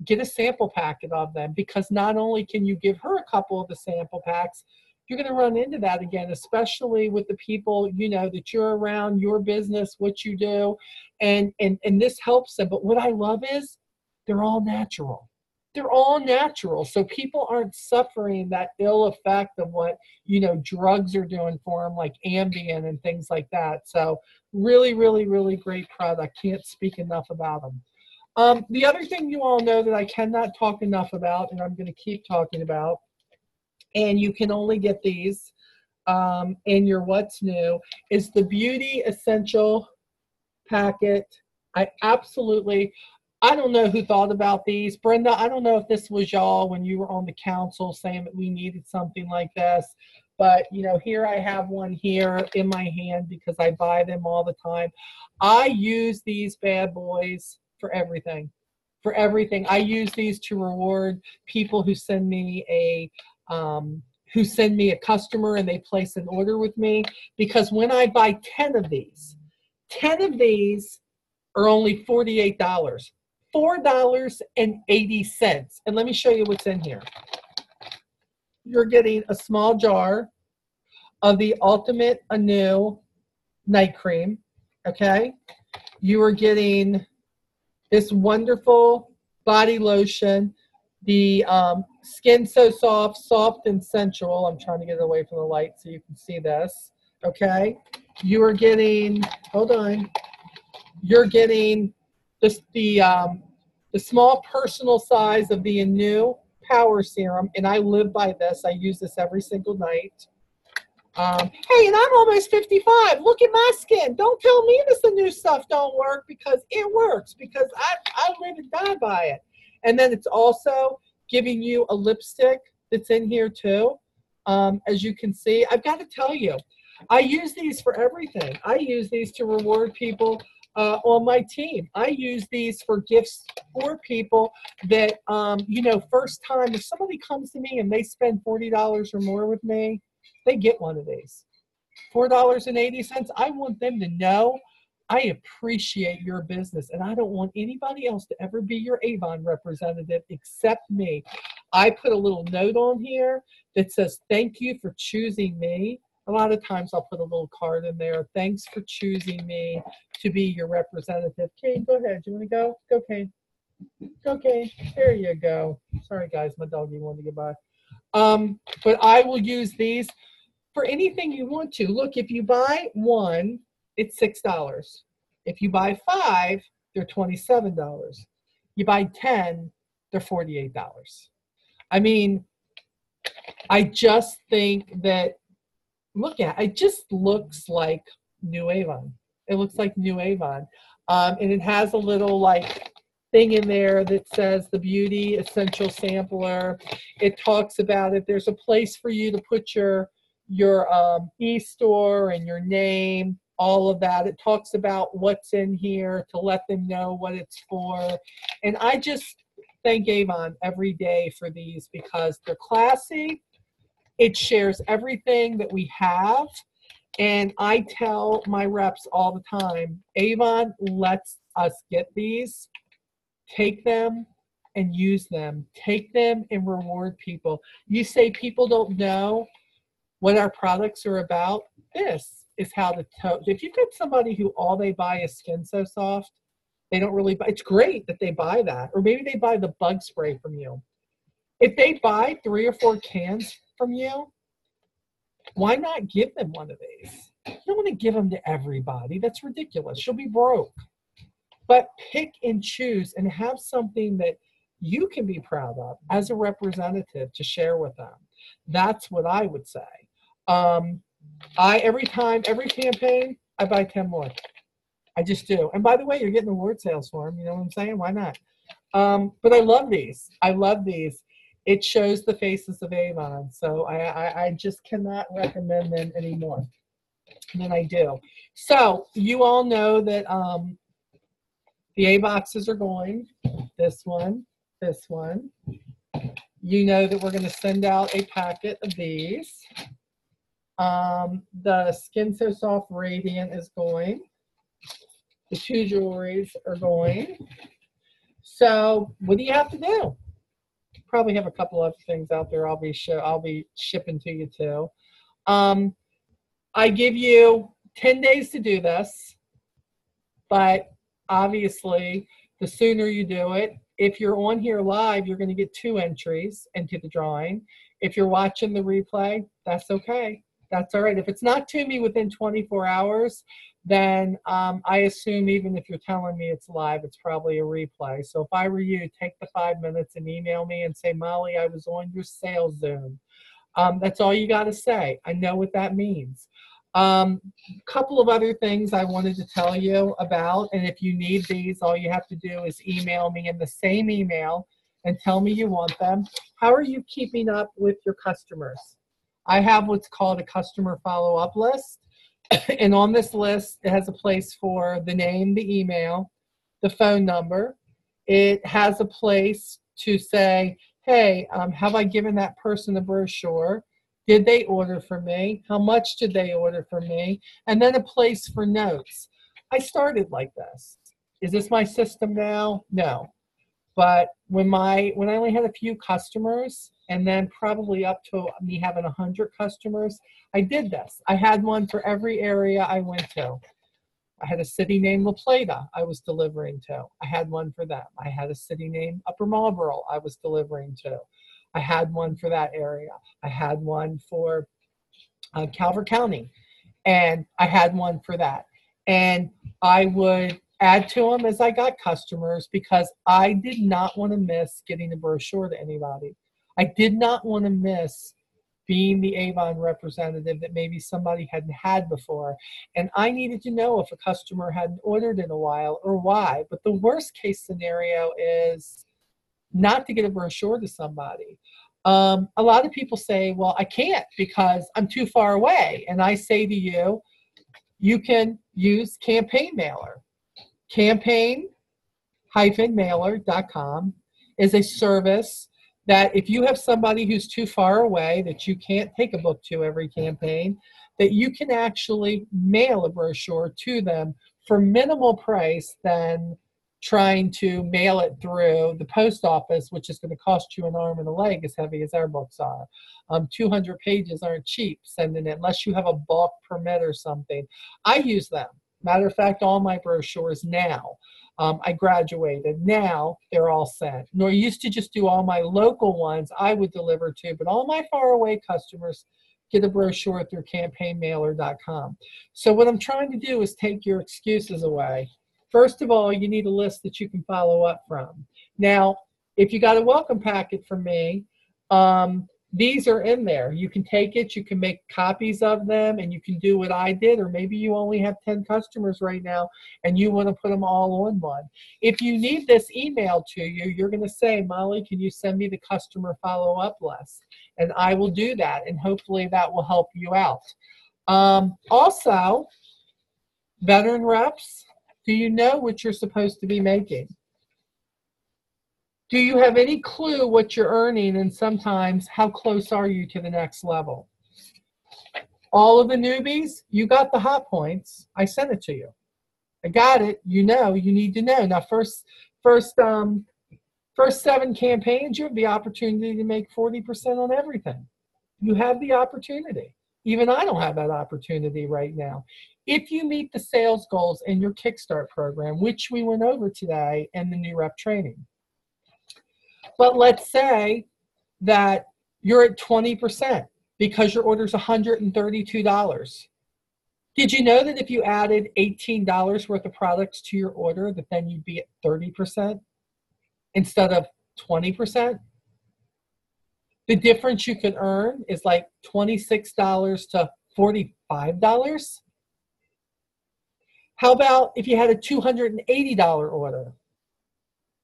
get a sample packet of them, because not only can you give her a couple of the sample packs, you're going to run into that again, especially with the people, you know, that you're around, your business, what you do, and this helps them. But what I love is they're all natural. They're all natural. So people aren't suffering that ill effect of what, you know, drugs are doing for them, like Ambien and things like that. So really, really, really great product. Can't speak enough about them. The other thing you all know that I cannot talk enough about, and I'm going to keep talking about, and you can only get these in your What's New, is the Beauty Essential Packet. I don't know who thought about these. Brenda, I don't know if this was y'all when you were on the council saying that we needed something like this. But, you know, here I have one here in my hand because I buy them all the time. I use these bad boys for everything. For everything. I use these to reward people who send me a customer and they place an order with me. Because when I buy 10 of these are only $48. $4.80. And let me show you what's in here. You're getting a small jar of the Ultimate Anew night cream, okay? You are getting this wonderful body lotion, the Skin So Soft, Soft and Sensual. I'm trying to get it away from the light so you can see this, okay? You are getting, hold on, you're getting this, the small personal size of the Anew Power Serum, and I live by this. I use this every single night. Hey, and I'm almost 55. Look at my skin. Don't tell me this new stuff don't work, because it works, because I live and die by it. And then it's also giving you a lipstick that's in here too. As you can see, I've got to tell you, I use these for everything. I use these to reward people on my team. I use these for gifts for people that, you know, first time, if somebody comes to me and they spend $40 or more with me, they get one of these. $4.80. I want them to know I appreciate your business, and I don't want anybody else to ever be your Avon representative except me. I put a little note on here that says, thank you for choosing me. A lot of times I'll put a little card in there. Thanks for choosing me to be your representative. Kane, go ahead. You want to go? Go, Kane. Go, Kane. There you go. Sorry, guys. My doggy wanted to get by. But I will use these for anything you want to. Look, if you buy one, it's $6. If you buy 5, they're $27. You buy 10, they're $48. I mean, I just think that, look at it, just looks like new Avon. It looks like new Avon. And it has a little like thing in there that says the Beauty Essential Sampler. It talks about if there's a place for you to put your e-store and your name, all of that. It talks about what's in here to let them know what it's for. And I just thank Avon every day for these, because they're classy. It shares everything that we have. And I tell my reps all the time, Avon lets us get these, take them and use them. Take them and reward people. You say people don't know what our products are about. This is how to tell. If you've got somebody who all they buy is Skin So Soft, they don't really buy. It's great that they buy that. Or maybe they buy the bug spray from you. If they buy 3 or 4 cans from you, why not give them one of these? You don't want to give them to everybody. That's ridiculous. You'll be broke. But pick and choose and have something that you can be proud of as a representative to share with them. That's what I would say. Every campaign, I buy 10 more. I just do. And by the way, you're getting award sales for them. You know what I'm saying? Why not? But I love these. I love these. It shows the faces of Avon. So I just cannot recommend them anymore than I do. So you all know that the A boxes are going. This one, this one. You know that we're going to send out a packet of these. The Skin So Soft Radiant is going. The 2 jewelries are going. So what do you have to do? Probably have a couple other things out there I'll be shipping to you too. I give you 10 days to do this, but obviously the sooner you do it, if you're on here live, you're going to get 2 entries into the drawing. If you're watching the replay, that's okay. That's all right. If it's not to me within 24 hours, then I assume even if you're telling me it's live, it's probably a replay. So if I were you, take the 5 minutes and email me and say, Molly, I was on your sales Zoom. That's all you got to say. I know what that means. Couple of other things I wanted to tell you about, and if you need these, all you have to do is email me in the same email and tell me you want them. How are you keeping up with your customers? I have what's called a customer follow-up list. And on this list, it has a place for the name, the email, the phone number. It has a place to say, hey, have I given that person a brochure? Did they order from me? How much did they order from me? And then a place for notes. I started like this. Is this my system now? No. But when I only had a few customers, and then probably up to me having 100 customers, I did this. I had one for every area I went to. I had a city named La Plata I was delivering to. I had one for them. I had a city named Upper Marlboro I was delivering to. I had one for that area. I had one for Calvert County, and I had one for that. And I would add to them as I got customers, because I did not want to miss getting a brochure to anybody. I did not want to miss being the Avon representative that maybe somebody hadn't had before. And I needed to know if a customer hadn't ordered in a while or why. But the worst case scenario is not to get a brochure to somebody. A lot of people say, well, I can't because I'm too far away. And I say to you, you can use Campaign Mailer. Campaign-mailer.com is a service that if you have somebody who's too far away that you can't take a book to every campaign, that you can actually mail a brochure to them for minimal price than trying to mail it through the post office, which is going to cost you an arm and a leg as heavy as our books are. 200 pages aren't cheap sending it unless you have a bulk permit or something. I use them. Matter of fact, all my brochures now, I graduated. Now they're all sent. Nor used to just do all my local ones I would deliver to, but all my faraway customers get a brochure through campaignmailer.com. So what I'm trying to do is take your excuses away. First of all, you need a list that you can follow up from. Now, if you got a welcome packet from me, these are in there. You can take it, you can make copies of them, and you can do what I did, or maybe you only have 10 customers right now and you want to put them all on one. If you need this emailed to you, you're going to say, Molly, can you send me the customer follow-up list? And I will do that, and hopefully that will help you out. Also, veteran reps, do you know what you're supposed to be making? Do you have any clue what you're earning, and sometimes how close are you to the next level? All of the newbies, you got the hot points. I sent it to you. I got it. You know, you need to know. Now, first 7 campaigns, you have the opportunity to make 40% on everything. You have the opportunity. Even I don't have that opportunity right now. If you meet the sales goals in your Kickstart program, which we went over today in the new rep training, but let's say that you're at 20% because your order's $132. Did you know that if you added $18 worth of products to your order, that then you'd be at 30% instead of 20%? The difference you could earn is like $26 to $45. How about if you had a $280 order?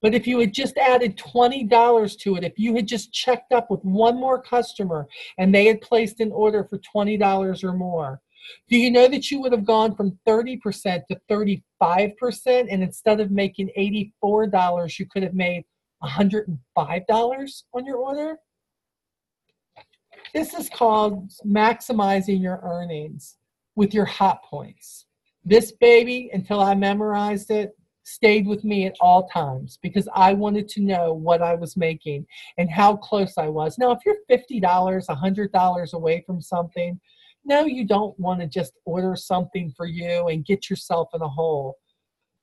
But if you had just added $20 to it, if you had just checked up with one more customer and they had placed an order for $20 or more, do you know that you would have gone from 30% to 35%, and instead of making $84, you could have made $105 on your order? This is called maximizing your earnings with your hot points. This baby, until I memorized it, stayed with me at all times because I wanted to know what I was making and how close I was. Now, if you're $50, $100 away from something, no, you don't want to just order something for you and get yourself in a hole.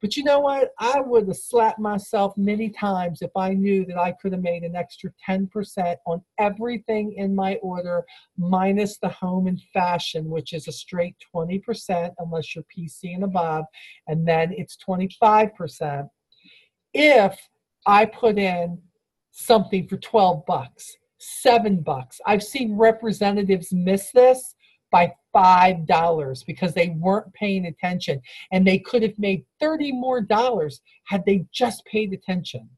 But you know what? I would have slapped myself many times if I knew that I could have made an extra 10% on everything in my order, minus the home and fashion, which is a straight 20% unless you're PC and above, and then it's 25%. If I put in something for $12, $7, I've seen representatives miss this by $5 because they weren't paying attention, and they could have made $30 more had they just paid attention.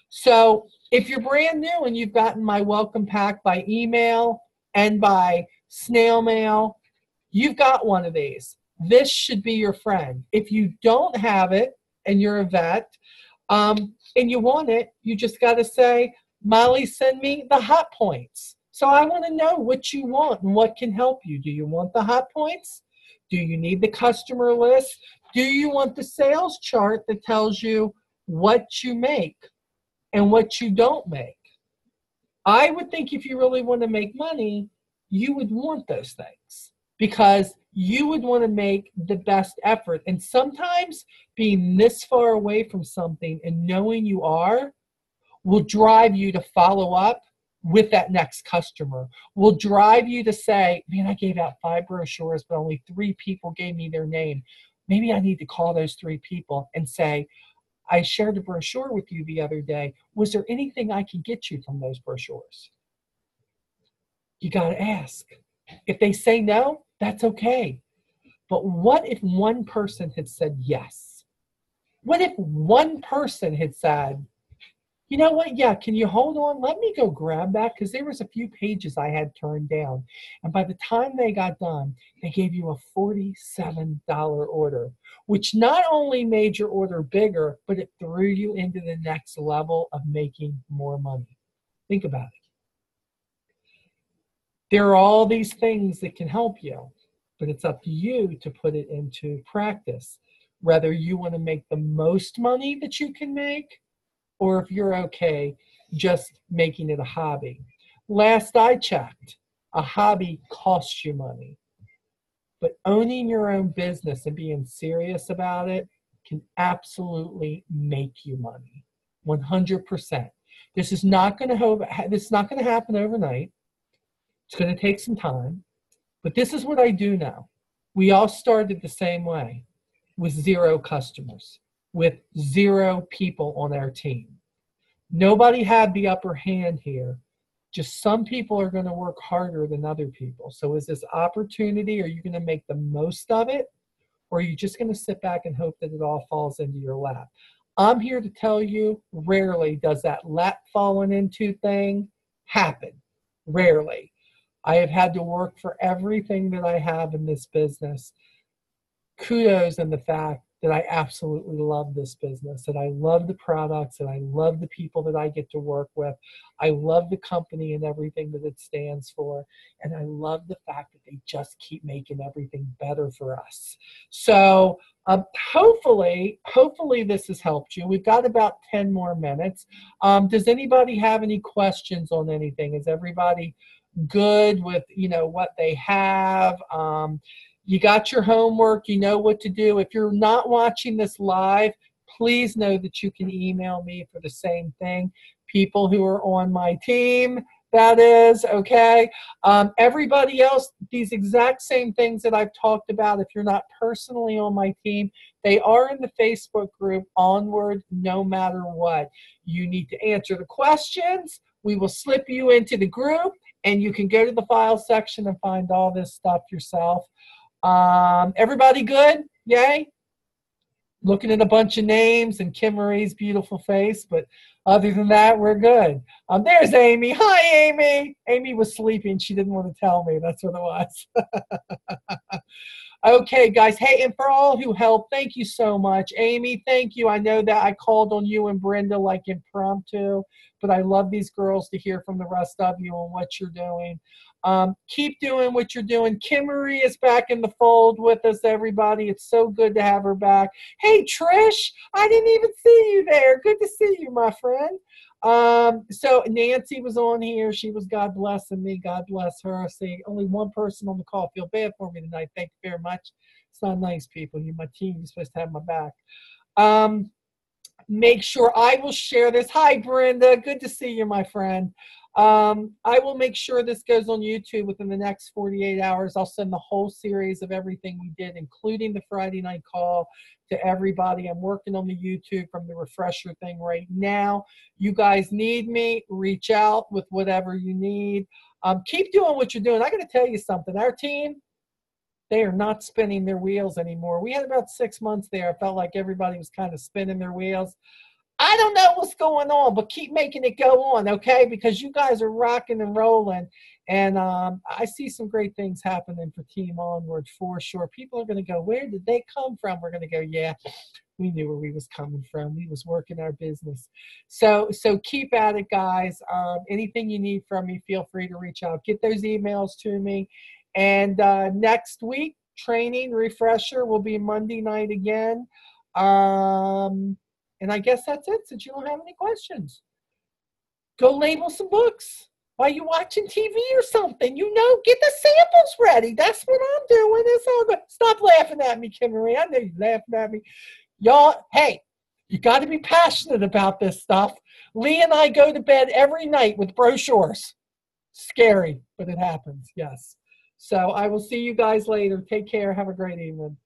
So if you're brand new and you've gotten my welcome pack by email and by snail mail, you've got one of these. This should be your friend. If you don't have it and you're a vet and you want it, you just got to say, Molly, send me the hot points. So I want to know what you want and what can help you. Do you want the hot points? Do you need the customer list? Do you want the sales chart that tells you what you make? and what you don't make. I would think if you really want to make money, you would want those things because you would want to make the best effort. And sometimes being this far away from something and knowing you are will drive you to follow up with that next customer, will drive you to say, man, I gave out 5 brochures, but only 3 people gave me their name. Maybe I need to call those 3 people and say, I shared a brochure with you the other day. Was there anything I can get you from those brochures? You got to ask. If they say no, that's okay. But what if one person had said yes? What if one person had said, you know what? Yeah, can you hold on? Let me go grab that because there was a few pages I had turned down. And by the time they got done, they gave you a $47 order, which not only made your order bigger, but it threw you into the next level of making more money. Think about it. There are all these things that can help you, but it's up to you to put it into practice. Whether you want to make the most money that you can make, or if you're okay just making it a hobby. Last I checked, a hobby costs you money. But owning your own business and being serious about it can absolutely make you money. 100%. This is not going to happen overnight. It's going to take some time. But this is what I do know. We all started the same way, with 0 customers, with 0 people on our team. Nobody had the upper hand here. Just some people are going to work harder than other people. So is this opportunity, are you going to make the most of it? Or are you just going to sit back and hope that it all falls into your lap? I'm here to tell you, rarely does that lap falling into thing happen. Rarely. I have had to work for everything that I have in this business. Kudos in the fact that I absolutely love this business, that I love the products, and I love the people that I get to work with. I love the company and everything that it stands for, and I love the fact that they just keep making everything better for us. So hopefully this has helped you. We've got about 10 more minutes. Does anybody have any questions on anything? Is everybody good with what they have? You got your homework, you know what to do. If you're not watching this live, please know that you can email me for the same thing. People who are on my team, that is, okay? Everybody else, these exact same things that I've talked about, if you're not personally on my team, they are in the Facebook group, Onward No Matter What. You need to answer the questions. We will slip you into the group, and you can go to the file section and find all this stuff yourself. Everybody good? Yay? Looking at a bunch of names and Kim Marie's beautiful face, but other than that, we're good. There's Amy. Hi, Amy. Amy was sleeping. She didn't want to tell me. That's what it was. Okay, guys. Hey, and for all who helped, thank you so much. Amy, thank you. I know that I called on you and Brenda like impromptu, but I love these girls to hear from the rest of you on what you're doing. Keep doing what you're doing. Kim Marie is back in the fold with us, everybody. It's so good to have her back. Hey, Trish, I didn't even see you there. Good to see you, my friend. So Nancy was on here. She was God blessing me. God bless her. See, only one person on the call. Feel bad for me tonight. Thank you very much. It's not nice, people. You're my team. You're supposed to have my back. Make sure I will share this. Hi, Brenda. Good to see you, my friend. I will make sure this goes on YouTube within the next 48 hours. I'll send the whole series of everything we did, including the Friday night call, to everybody. I'm working on the YouTube from the refresher thing right now. You guys need me, reach out with whatever you need. Keep doing what you're doing. I got to tell you something. Our team, they are not spinning their wheels anymore. We had about 6 months there. I felt like everybody was kind of spinning their wheels. I don't know what's going on, but keep making it go on, okay? Because you guys are rocking and rolling, and I see some great things happening for Team Onward for sure. People are going to go, where did they come from? We're going to go, yeah, we knew where we was coming from. We was working our business. So keep at it, guys. Anything you need from me, feel free to reach out. Get those emails to me. And next week, training refresher will be Monday night again. And I guess that's it, since you don't have any questions. Go label some books while you're watching TV or something. You know, get the samples ready. That's what I'm doing. It's all good. Stop laughing at me, Kim Marie. I know you're laughing at me. Y'all, hey, you got to be passionate about this stuff. Lee and I go to bed every night with brochures. Scary, but it happens, yes. So I will see you guys later. Take care. Have a great evening.